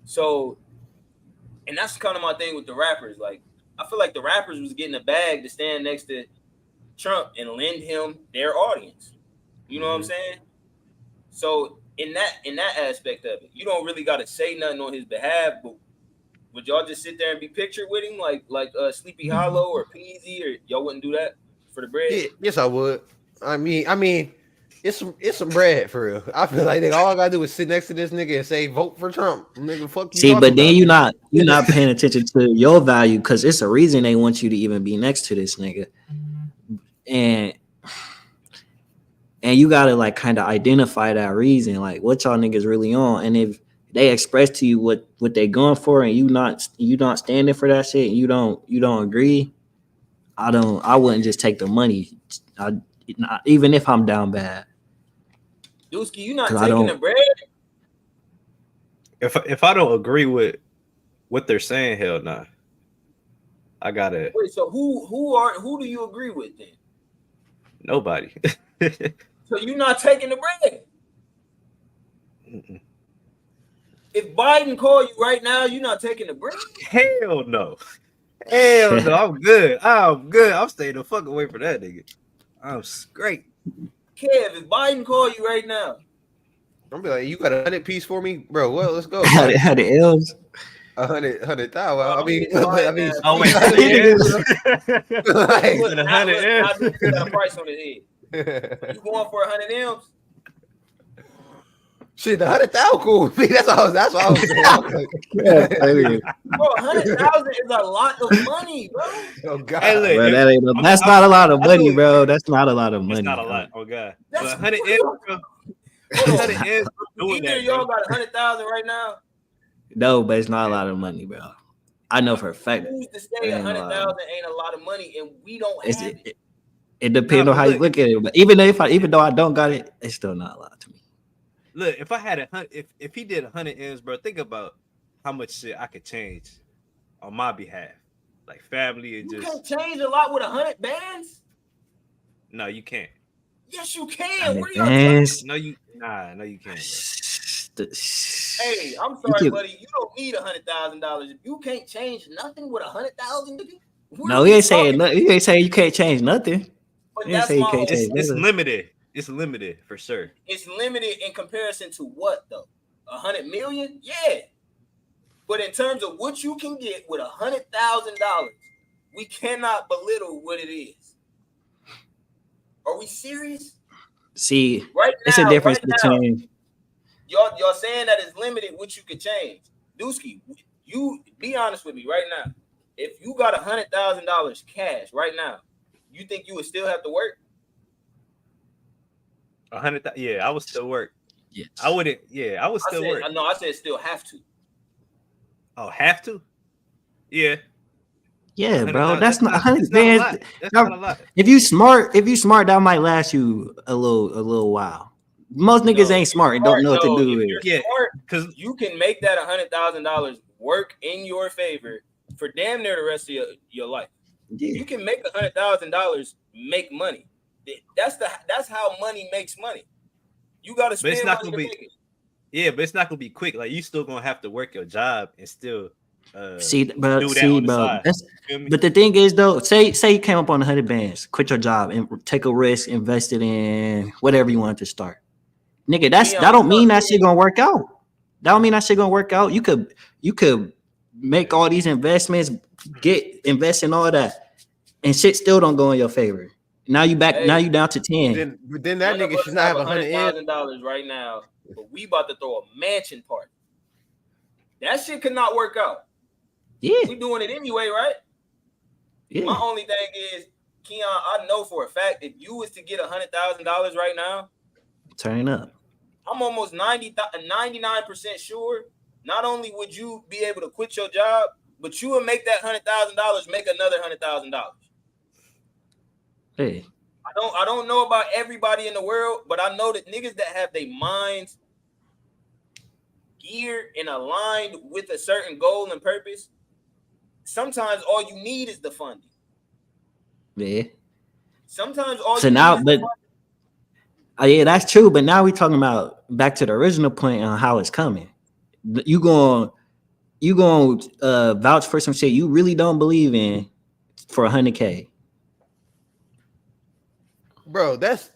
So, and that's kind of my thing with the rappers. Like, I feel like the rappers was getting a bag to stand next to Trump and lend him their audience. You know what I'm saying? So in that aspect of it, you don't really got to say nothing on his behalf, but would y'all just sit there and be pictured with him like Sleepy Hollow or Peasy, or y'all wouldn't do that for the bread? Yeah, yes, I would. I mean, it's some bread for real. I feel like all I gotta do is sit next to this nigga and say vote for Trump. Nigga, fuck you. See, but then you're not paying attention to your value because it's a reason they want you to even be next to this nigga, and you gotta like kind of identify that reason, like what y'all niggas really on, and if they express to you what they going for, and you not standing for that shit, and you don't agree, I wouldn't just take the money. Even if I'm down bad. Dusky, you not taking the bread? If I don't agree with what they're saying, hell nah. I gotta. Wait, so who do you agree with then? Nobody. So you're not taking the bread? If Biden call you right now, you're not taking the bread? Hell no. Hell no. I'm good. I'm staying the fuck away from that nigga. I'm straight. Kev, if Biden call you right now, I'm be like, you got 100 piece for me, bro? Well, let's go. Had the L's. 100,000. I mean, oh wait, 100 M's. Got a price on his head. You going for 100 M's? Shit, 100,000 cool. That's all I was saying. Bro, 100,000 is a lot of money, bro. Oh god, hey, bro, that's not a lot of money, bro. That's not a lot of money. It's not a lot. Oh god, That's 100 M's, bro. 100 M's. Either y'all got 100,000 right now. No, but it's not a lot of money, bro. I know for a fact. Who's to say 100,000 ain't a lot of money, and we don't have it? It depends on how you look at it. But even though I don't got it, it's still not a lot to me. Look, if I had if he did 100 M's, bro, think about how much shit I could change on my behalf, like family and you just. Can't change a lot with 100 bands. No, you can't. Yes, you can. What are y'all Bands? No, you can't, bro. Hey, I'm sorry, buddy. You don't need $100,000. If you can't change nothing with 100,000, no, he ain't saying nothing. He ain't saying you can't change nothing. But that's my whole. It's limited. It's limited for sure. It's limited in comparison to what though? 100 million? Yeah. But in terms of what you can get with $100,000, we cannot belittle what it is. Are we serious? See, right now, it's a difference between y'all saying that it's limited what you can change. Dusky, you be honest with me right now. If you got $100,000 cash right now, you think you would still have to work? 100,000. Yeah, I would still work. Yes. I wouldn't. Yeah, I would still work. No, I said still have to. Oh, have to? Yeah. Yeah, bro. That's not 100 bands. That's not a lot. If you smart, that might last you a little while. Most niggas ain't smart and don't know what to do with it. Yeah, because you can make that $100,000 work in your favor for damn near the rest of your life. Yeah. You can make $100,000 make money. That's how money makes money. You got to spend money to make it. Yeah, but it's not gonna be quick. Like you still gonna have to work your job and still but the thing is though, say you came up on 100 bands, quit your job and take a risk, invest it in whatever you want to start. Nigga, that don't mean that shit gonna work out. That don't mean that shit gonna work out. You could make all these investments, invest in all that, and shit still don't go in your favor. Now you back. Now you down to 10. Then that nigga should not have $100,000 right now. But we about to throw a mansion party. That shit could not work out. Yeah, we doing it anyway, right? Yeah. My only thing is, Keon, I know for a fact if you was to get $100,000 right now, Turning up. I'm almost 99% sure. Not only would you be able to quit your job, but you would make that $100,000 make another $100,000. Hey. I don't know about everybody in the world, but I know that niggas that have their minds geared and aligned with a certain goal and purpose, sometimes all you need is the funding. Yeah. Sometimes all so you now, need is but the funding. Yeah, that's true. But now we're talking about back to the original point on how it's coming. You going vouch for some shit you really don't believe in for $100K. Bro, that's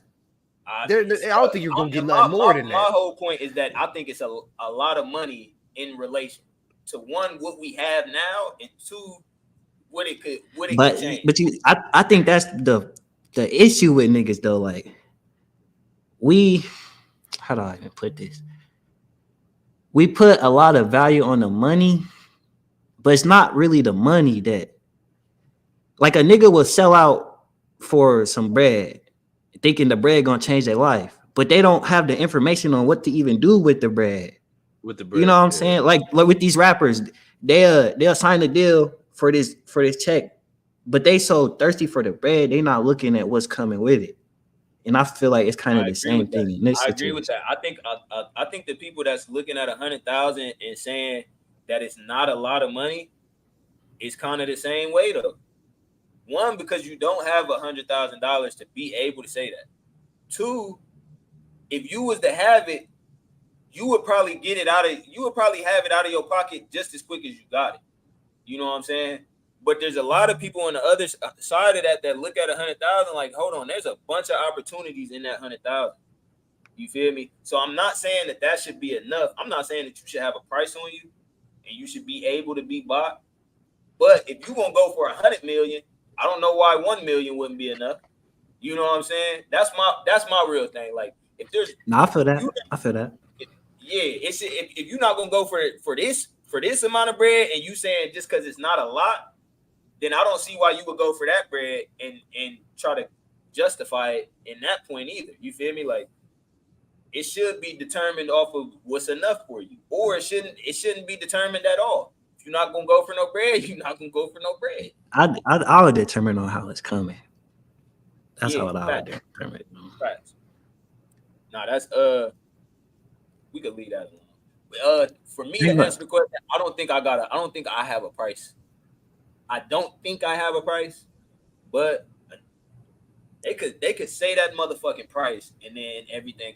I don't think you're gonna get my, nothing more than my that. whole point is that I think it's a lot of money in relation to one, what we have now, and two, what it could change. But I think that's the issue with niggas though. Like how do I even put this? We put a lot of value on the money, but it's not really the money that, like, a nigga will sell out for some bread, thinking the bread gonna change their life, but they don't have the information on what to even do with the bread. You know what I'm saying? Like with these rappers, they'll sign a deal for this check, but they so thirsty for the bread, they not looking at what's coming with it. And I feel like it's kind of the same thing in this situation. I agree with that. I think the people that's looking at 100,000 and saying that it's not a lot of money is kind of the same way though. One, because you don't have $100,000 to be able to say that. Two, if you was to have it, you would probably have it out of your pocket just as quick as you got it. You know what I'm saying? But there's a lot of people on the other side of that look at 100,000 like, hold on, there's a bunch of opportunities in that 100,000. You feel me? So I'm not saying that should be enough. I'm not saying that you should have a price on you and you should be able to be bought. But if you're gonna go for 100 million, I don't know why 1 million wouldn't be enough. You know what I'm saying? That's my real thing. Like, if there's I feel that. Yeah, if you're not gonna go for this amount of bread, and you saying just because it's not a lot, then I don't see why you would go for that bread and try to justify it in that point either. You feel me? Like, it should be determined off of what's enough for you, or it shouldn't be determined at all. If you're not gonna go for no bread, you're not gonna go for no bread. I would determine on how it's coming. That's how I would determine. Right. Nah, that's we could leave that alone. For me to answer the question, I don't think I have a price. I don't think I have a price, but they could say that motherfucking price and then everything.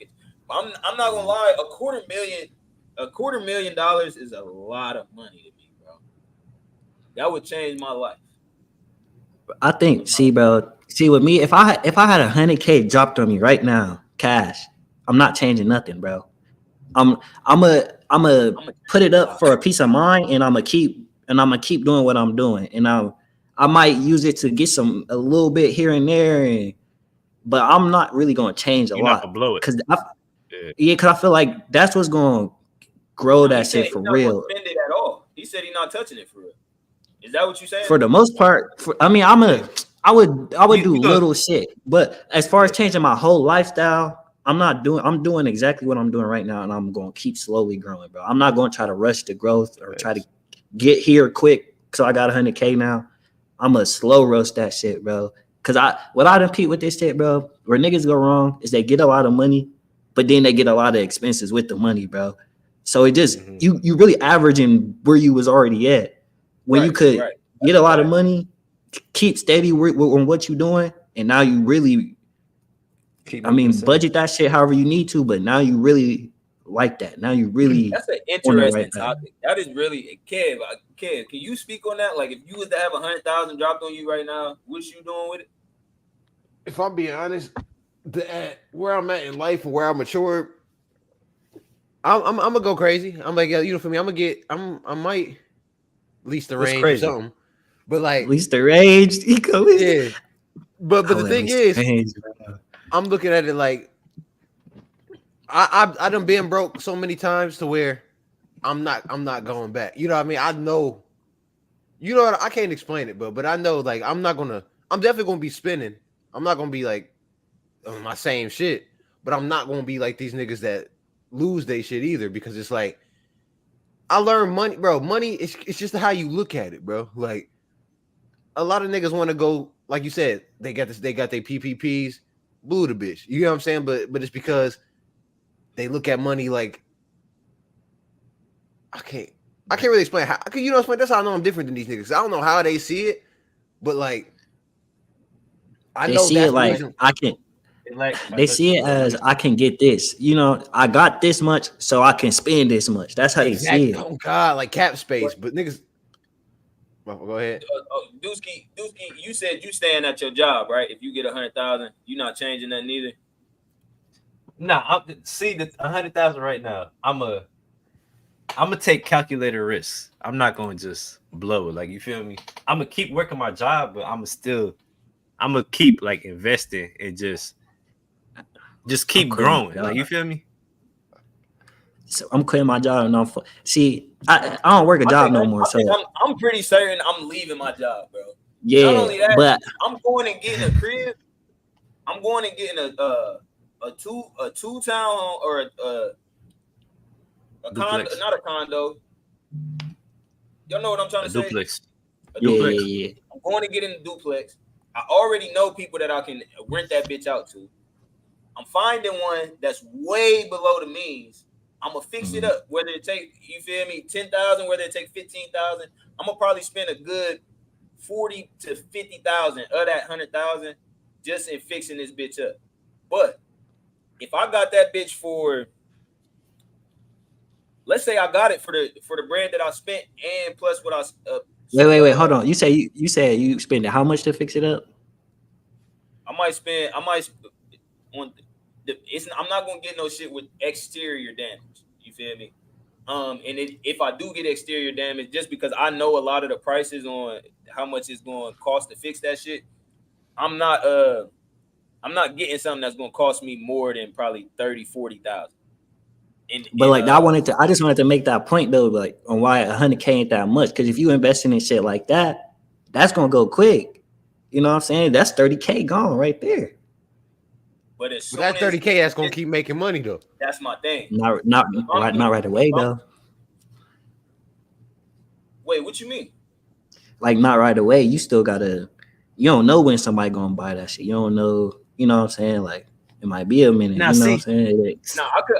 I'm not gonna lie, $250,000 is a lot of money to me, bro. That would change my life. I think, with me, if I had $100K dropped on me right now, cash, I'm not changing nothing, bro. I'm a put it up for a peace of mind, and I'm gonna keep doing what I'm doing, and I might use it to get a little bit here and there, but I'm not really gonna change a lot. Not blow it. Because I feel like that's what's gonna grow that shit for real. Spend it at all. He said he's not touching it for real. Is that what you saying? For the most part, I would do little shit, but as far as changing my whole lifestyle, I'm doing exactly what I'm doing right now, and I'm going to keep slowly growing, bro. I'm not going to try to rush the growth or try to get here quick. So I got 100K now. I'm going to slow roast that shit, bro. Because what I compete with this shit, bro, where niggas go wrong is they get a lot of money, but then they get a lot of expenses with the money, bro. So it just, you really averaging where you was already at. When you could get a lot of money, keep steady with what you're doing, and now you really, budget that shit however you need to, but now you really like that. Now you really. That's an interesting topic. That is really, Kev, can you speak on that? Like, if you was to have 100,000 dropped on you right now, what you doing with it? If I'm being honest, where I'm at in life and where I'm matured, I'm gonna go crazy. I'm like, for me, I might lease the range or something. But like, lease the range, yeah. But the thing is, I'm looking at it like I done been broke so many times to where I'm not going back. You know what I mean? I know. You know what? I can't explain it, but I know, like, I'm definitely gonna be spending. I'm not gonna be like on my same shit. but I'm not gonna be like these niggas that lose their shit either, because it's like I learned money, bro. Money it's just how you look at it, bro. Like a lot of niggas want to go, like you said, they got their PPPs, blew the bitch. You know what I'm saying? But it's because they look at money like I can't really explain how. You know, that's how I know I'm different than these niggas. I don't know how they see it, but like I They know see that's it the like reason. I can. Like They see it as I can get this. You know, I got this much, so I can spend this much. That's how they see it. Oh God, like cap space. But niggas, go ahead. Dusky, you said you staying at your job, right? If you get 100,000, you not changing that neither. Nah, see the 100,000 right now. I'm gonna take calculated risks. I'm not gonna just blow it. Like, you feel me? I'm gonna keep working my job, but I'm gonna keep like investing and just keep growing. Like, you feel me? So I'm quitting my job and see. I don't work a job no more. So I'm pretty certain I'm leaving my job, bro. Yeah, not only that, but I'm going and getting a crib. I'm going and getting a two town or a condo, not a condo. Y'all know what I'm trying to say? Duplex. A duplex. Yeah. I'm going to get in a duplex. I already know people that I can rent that bitch out to. I'm finding one that's way below the means. I'm gonna fix it up. Whether it take, you feel me, 10,000, whether it take 15,000, I'm gonna probably spend a good 40 to 50,000 of that 100,000 just in fixing this bitch up. But if I got that bitch for, let's say I got it for the bread that I spent and plus what I wait, hold on. You said you spend how much to fix it up? I might on I'm not gonna get no shit with exterior damage. You feel me? And if I do get exterior damage, just because I know a lot of the prices on how much it's going to cost to fix that shit, I'm not getting something that's going to cost me more than probably 30,000-40,000. But like I just wanted to make that point though, like on why 100K ain't that much. Because if you investing in shit like that, that's gonna go quick. You know what I'm saying? That's 30K gone right there. But that 30K, that's gonna keep making money though. That's my thing. Not right away though. Wait, what you mean? Like not right away. You still gotta. You don't know when somebody gonna buy that shit. You don't know. You know what I'm saying? Like it might be a minute. Now, you know what I'm saying?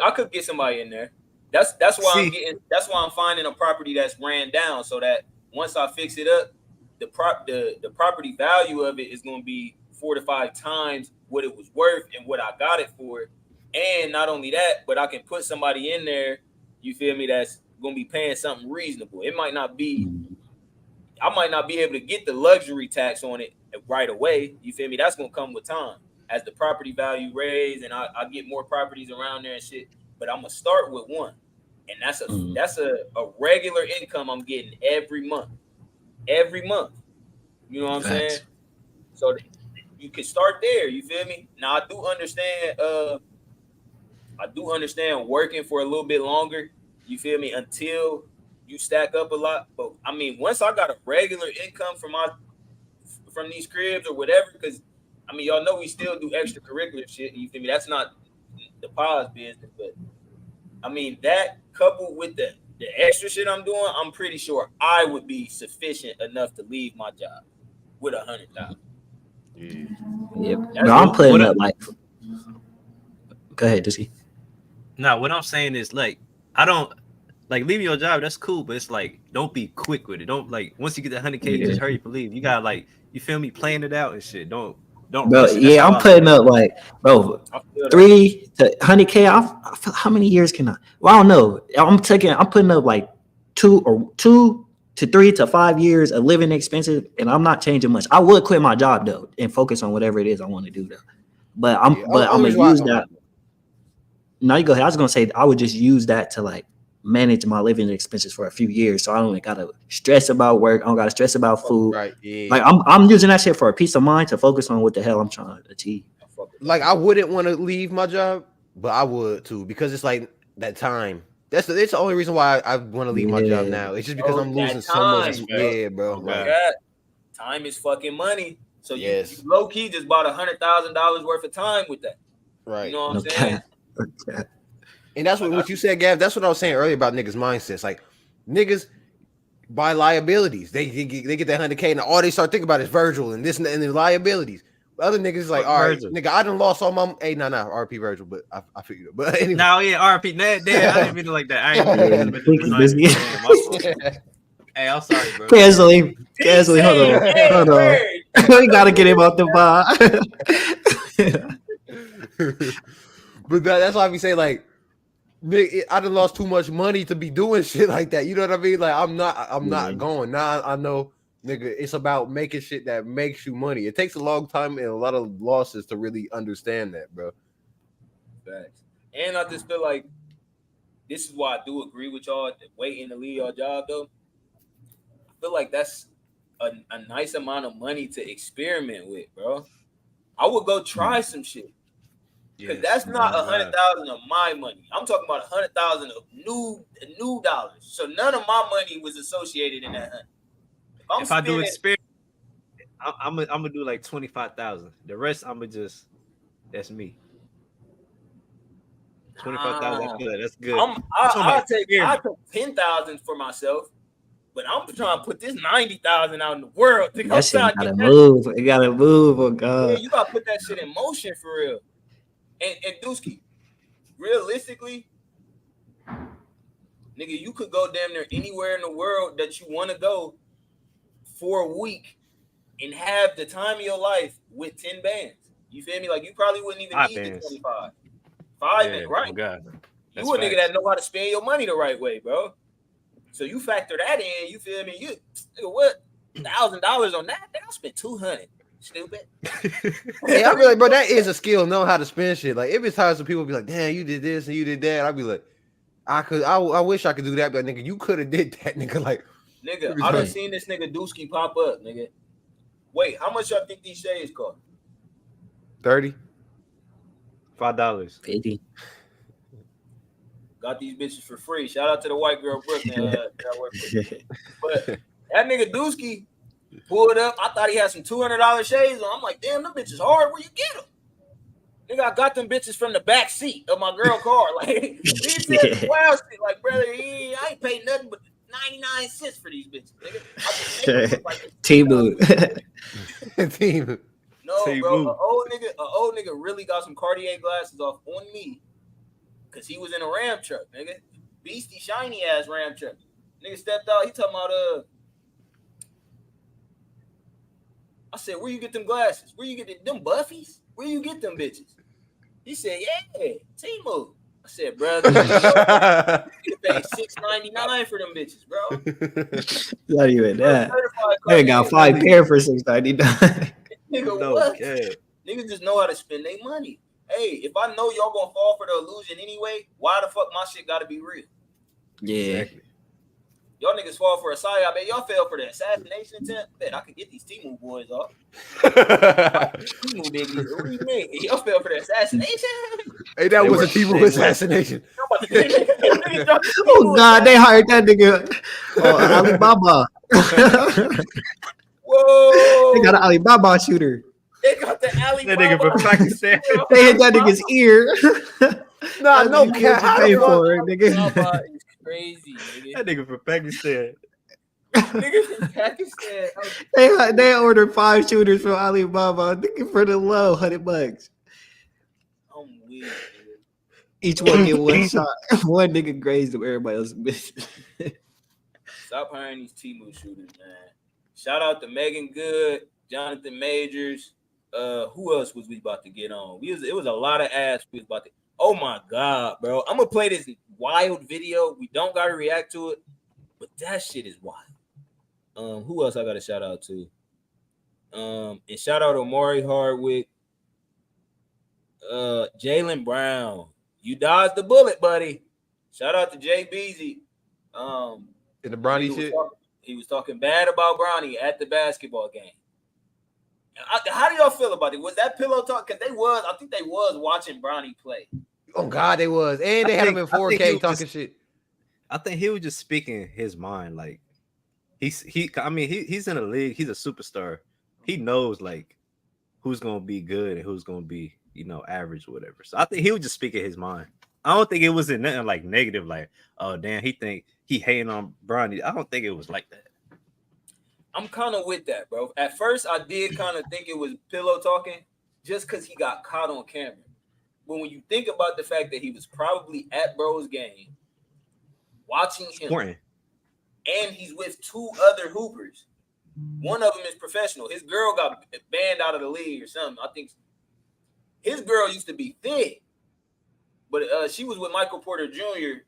I could get somebody in there. That's why I'm getting. That's why I'm finding a property that's ran down so that once I fix it up, the property value of it is gonna be 4 to 5 times what it was worth and what I got it for. And not only that, but I can put somebody in there, you feel me, that's gonna be paying something reasonable. It might not be, I might not be able to get the luxury tax on it right away. You feel me? That's gonna come with time as the property value raise and I get more properties around there and shit. But I'm gonna start with one. And that's a regular income I'm getting every month. Every month. You know what I'm saying? So you can start there, you feel me? Now I do understand working for a little bit longer, you feel me, until you stack up a lot. But I mean, once I got a regular income from these cribs or whatever, because I mean, y'all know we still do extracurricular shit, you feel me? That's not the pause business, but I mean, that coupled with the extra shit I'm doing, I'm pretty sure I would be sufficient enough to leave my job with 100,000. Yep. No, I'm putting up like. Go ahead, Dizzy. Now, what I'm saying is like I don't like leaving your job. That's cool, but it's like don't be quick with it. Don't like once you get the 100K, just hurry up and leave. You gotta like you feel me, playing it out and shit. Don't. Bro, yeah, I'm putting up like 3 to 100K. How many years can I? Well, I don't know. I'm putting up like 2 to 3 to 5 years of living expenses, and I'm not changing much. I would quit my job though and focus on whatever it is I want to do though. But I'm gonna use that. No, you go ahead. I was gonna say I would just use that to like manage my living expenses for a few years, so I don't gotta stress about work. I don't gotta stress about food. Right. Yeah. Like I'm using that shit for a peace of mind to focus on what the hell I'm trying to achieve. Like I wouldn't want to leave my job, but I would too because it's like that time. It's the only reason why I want to leave my job now. It's just because I'm losing so much. Yeah, bro. Like, time is fucking money. So you low key just bought $100,000 worth of time with that. Right. You know what I'm Okay. saying? Okay. And that's what you said, Gav. That's what I was saying earlier about niggas' mindsets. Like niggas buy liabilities. They get that 100K and all they start thinking about is Virgil and this and the liabilities. Other niggas is like, Fuck all right, Virgil. nigga, I done lost all my. Hey, no, RP Virgil, but I figured it. But anyway, No, yeah, RP. Damn, I didn't mean it like that. I ain't Yeah, mean it the designer. Damn, my fault. Hey, I'm sorry, bro. Casually, He hold said, on. hey, Hold on. word. We gotta get him out the bar. but that's why we say like, nigga, I done lost too much money to be doing shit like that. You know what I mean? Like I'm not going. Now I know, nigga, it's about making shit that makes you money. It takes a long time and a lot of losses to really understand that, bro. Facts. And I just feel like this is why I do agree with y'all waiting to leave your job though. I feel like that's a nice amount of money to experiment with, bro. I would go try some shit. Because that's not 100,000 of my money. I'm talking about 100,000 of new dollars. So none of my money was associated in that 100. If I do experience, I'm gonna do like 25,000. The rest I'm gonna just that's me. 25,000. I feel like that's good. I took 10,000 for myself, but I'm trying to put this 90,000 out in the world. That shit gotta move. It gotta move. Oh God. Yeah, you gotta put that shit in motion for real. And Dusky, realistically, nigga, you could go damn near anywhere in the world that you want to go for a week and have the time of your life with 10 bands. You feel me? Like you probably wouldn't even need the 25. Bands, right? Oh God. You a nigga that know how to spend your money the right way, bro. So you factor that in, you feel me? You nigga, what? $1,000 on that? I spent 200. Stupid. Hey, I be like, bro, that is a skill, know how to spend shit. Like, every time some people be like, damn, you did this and you did that. I'd be like, I wish I could do that, but nigga, you could have did that, nigga. Like, nigga, I done seen this nigga Dusky pop up, nigga. Wait, how much y'all think these shades cost? 30. $5. 50. Got these bitches for free. Shout out to the white girl Brooklyn. But that nigga Dusky pulled up. I thought he had some $200 shades on. I'm like, damn, them bitches hard. Where you get them? Nigga, I got them bitches from the back seat of my girl car. Like, these bitches wild shit. Like, brother, I ain't paid nothing but 99 cents for these bitches. Nigga. Like, T-Boot. No, bro, an old nigga really got some Cartier glasses off on me. Cause he was in a Ram truck, nigga. Beastie shiny ass Ram truck. Nigga stepped out. He talking about I said, where you get them glasses? Where you get them Buffies? Where you get them bitches? He said, yeah, T-Move. I said, brother, you pay $6.99 for them bitches, bro. Not even that. I got 5 pair for $6.99. Nigga, what? Niggas just know how to spend their money. Hey, if I know y'all gonna fall for the illusion anyway, why the fuck my shit gotta be real? Yeah. Exactly. Y'all niggas fall for a side. I bet y'all fell for the assassination attempt. Bet I could get these T-Move boys off. T-Move biggies. What do you mean? Y'all fell for the assassination? Hey, that was a T-Move assassination. Oh God, they hired that nigga. Alibaba. Whoa! They got an Alibaba shooter. They got the Alibaba. That nigga from Pakistan. They hit that nigga's ear. Nah, no cap. Pay for it, nigga. Alibaba is crazy, nigga. That nigga from Pakistan. Nigga from Pakistan. They ordered 5 shooters from Alibaba. Nigga for the low, $100. I'm weird, nigga. Each one get one shot. One nigga grazed them. Everybody else missed. Stop hiring these T-Move shooters, man. Shout out to Megan Good, Jonathan Majors. Who else was we about to get on? It was a lot of ass we was about to. Oh my God, bro. I'm gonna play this wild video. We don't gotta react to it, but that shit is wild. Who else I gotta shout out to? And shout out to Amari Hardwick. Jaylen Brown. You dodged the bullet, buddy. Shout out to Jay Beasy. In the Bronny shit. He was talking bad about Bronny at the basketball game. How do y'all feel about it? Was that pillow talk? Because I think they was watching Bronny play. Oh God, they was. And they had him in 4K talking shit. I think he was just speaking his mind. Like he's in a league, he's a superstar. He knows like who's gonna be good and who's gonna be average or whatever. So I think he was just speaking his mind. I don't think it was in nothing like negative, like, oh damn, he think he hating on Bronny. I don't think it was like that. I'm kind of with that, bro. At first, I did kind of think it was pillow talking, just because he got caught on camera. But when you think about the fact that he was probably at bro's game, watching him, and he's with two other hoopers. One of them is professional. His girl got banned out of the league or something. I think his girl used to be thick, but she was with Michael Porter Jr.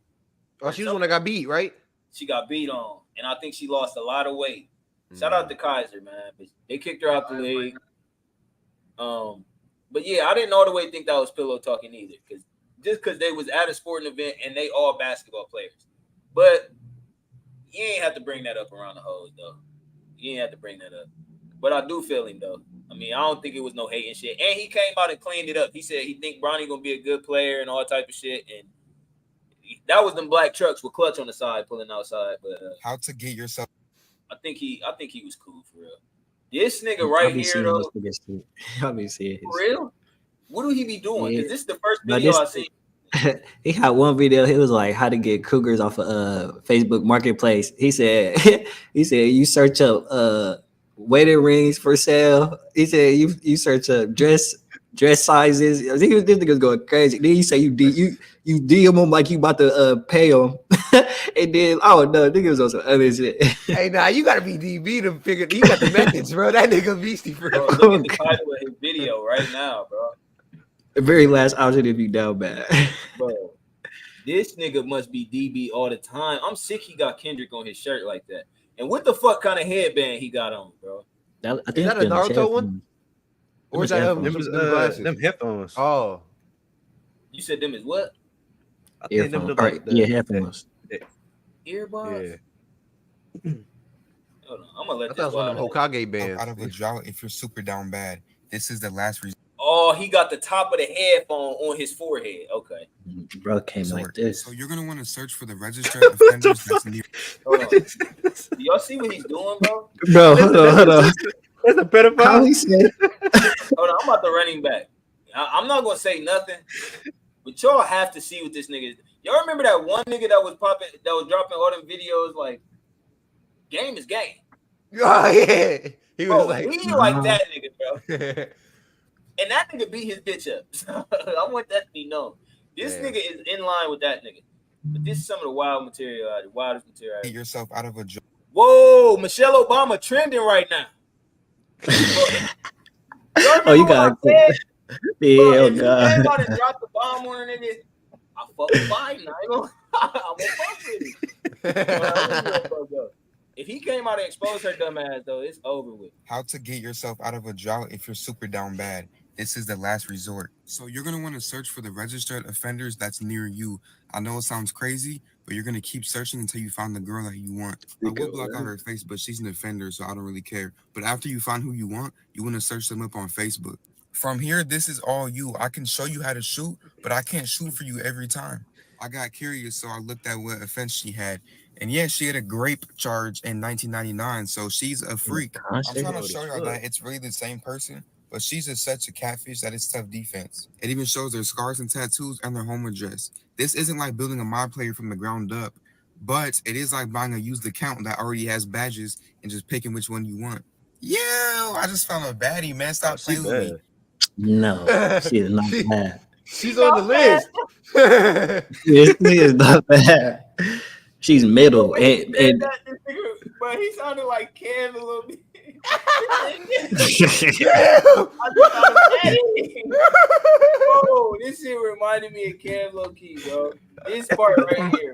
Oh, she was the one that got beat, right? She got beat on, and I think she lost a lot of weight. Shout out to Kaiser, man. But they kicked her out the league. But yeah, I didn't all the way think that was pillow talking either, because they was at a sporting event and they all basketball players. But you ain't have to bring that up around the hoes, though. You ain't have to bring that up. But I do feel him, though. I mean, I don't think it was no hating shit. And he came out and cleaned it up. He said he think Bronny gonna be a good player and all type of shit. And that was them black trucks with clutch on the side pulling outside. But how to get yourself? I think he was cool for real. This nigga right here, though. I'll be seeing for real. What do he be doing? Because this is the first Now, video I seen. He had one video. He was like, "How to get cougars off of Facebook Marketplace." He said, you search up wedding rings for sale. He said you search up dress sizes. I think this nigga's going crazy. Then you say you DM them like you about to pay them, and then niggas on some other shit. Hey, nah, you gotta be DB to figure. You got the methods, bro. That nigga beastie for real. Look at the title of his video right now, bro. The very last option if you down bad. Bro, this nigga must be DB all the time. I'm sick he got Kendrick on his shirt like that. And what the fuck kind of headband he got on, bro? I think is that a Naruto one? Or is that them headphones? Oh. You said them is what? I think them look like headphones. Earbuds? Yeah. Hold on, I'm gonna let I thought it was one of them Hokage bands. Out of a drought if you're super down bad. This is the last resort. Oh, he got the top of the headphone on his forehead. Okay. Bro came like this. So you're gonna want to search for the registered offenders that's near. Hold on. Do y'all see what he's doing, bro? Bro, hold on. That's a pedophile. How he said? Hold on, I'm about to run him back. I'm not gonna say nothing, but y'all have to see what this nigga is. Y'all remember that one nigga that was dropping all them videos like game is game. Oh yeah. He was like that nigga, bro. And that nigga beat his bitch up. So I want that to be known. This nigga is in line with that nigga. But this is some of the wildest material. Get yourself out of a job. Whoa, Michelle Obama trending right now. You got it. Yeah, oh God. Everybody dropped the bomb on a nigga. I fuck with Biden. I'm gonna fuck with him. If he came out and exposed her dumb ass, though, it's over with. How to get yourself out of a drought if you're super down bad. This is the last resort. So you're going to want to search for the registered offenders that's near you. I know it sounds crazy, but you're going to keep searching until you find the girl that you want. I will block out her face, but she's an offender, so I don't really care. But after you find who you want to search them up on Facebook. From here, this is all you. I can show you how to shoot, but I can't shoot for you every time. I got curious, so I looked at what offense she had. And yeah, she had a grape charge in 1999, so she's a freak. I'm trying to show you that it's really the same person, but she's just such a catfish that it's tough defense. It even shows their scars and tattoos and their home address. This isn't like building a mod player from the ground up, but it is like buying a used account that already has badges and just picking which one you want. Yeah, I just found a baddie, man. Stop playing with me. No, she is not bad. She's on the list. This is not bad. She's middle, and but he sounded like Kev a little bit. Oh, this shit reminded me of Kev low key, bro. This part right here.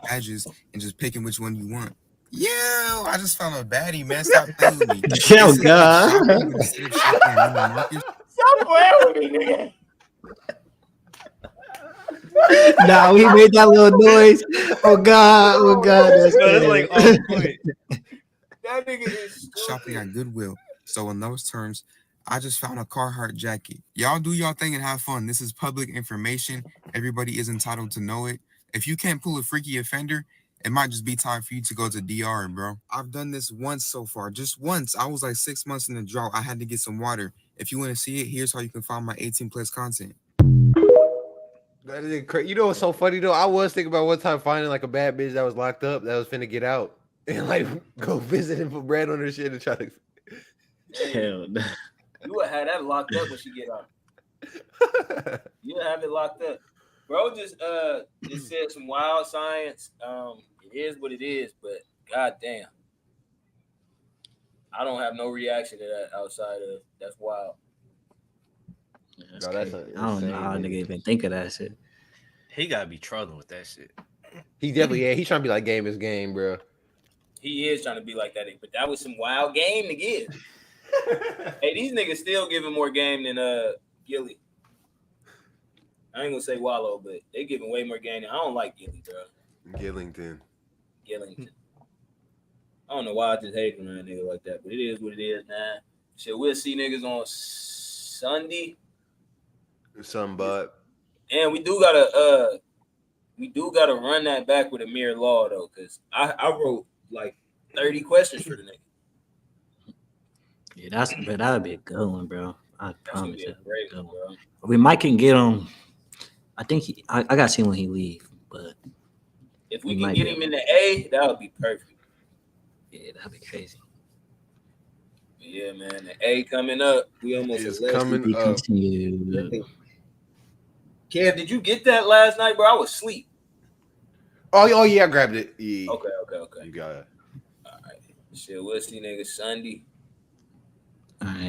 Badges and just picking which one you want. Yeah, I just found a baddie, man. Stop playing with me. Oh God! Stop playing with me, nigga. Nah, we made that little noise. Oh God! That's like on point. That nigga is shopping at Goodwill. So in those terms, I just found a Carhartt jacket. Y'all do y'all thing and have fun. This is public information. Everybody is entitled to know it. If you can't pull a freaky offender, It might just be time for you to go to DR, bro. I've done this once so far, just once. I was like 6 months in the drought. I had to get some water. If you want to see it, here's how you can find my 18 plus content. That is crazy. You know what's so funny though? I was thinking about one time finding like a bad bitch that was locked up that was finna get out and like go visit and put bread on her shit and try to. Hell no. You would have that locked up when she get out. You would have it locked up. Bro just said some wild science. It is what it is, but goddamn. I don't have no reaction to that outside of that's wild. That's No, that's crazy. I don't know how a nigga even think of that shit. He gotta be trolling with that shit. He definitely, he's trying to be like game is game, bro. He is trying to be like that, but that was some wild game to give. Hey, these niggas still giving more game than Gilly. I ain't gonna say Wallow, but they giving way more game. I don't like Gilly, bro. Gillington. I don't know why I just hate from that nigga like that, but it is what it is, man. Shit, we'll see niggas on Sunday. Some bud. And we do gotta run that back with Amir Law though, because I wrote like 30 questions for the nigga. Yeah, that would be a good one, bro. I promise you. Great one, bro. We might can get him. I think I gotta see when he leave, but if we can get him in the A, that would be perfect. Yeah, that'd be crazy. Yeah, man, the A coming up. We almost coming up. Kev, did you get that last night, bro? I was asleep. Oh yeah, I grabbed it. Yeah. Okay. You got it. All right. Shit, we'll see niggas Sunday. All right.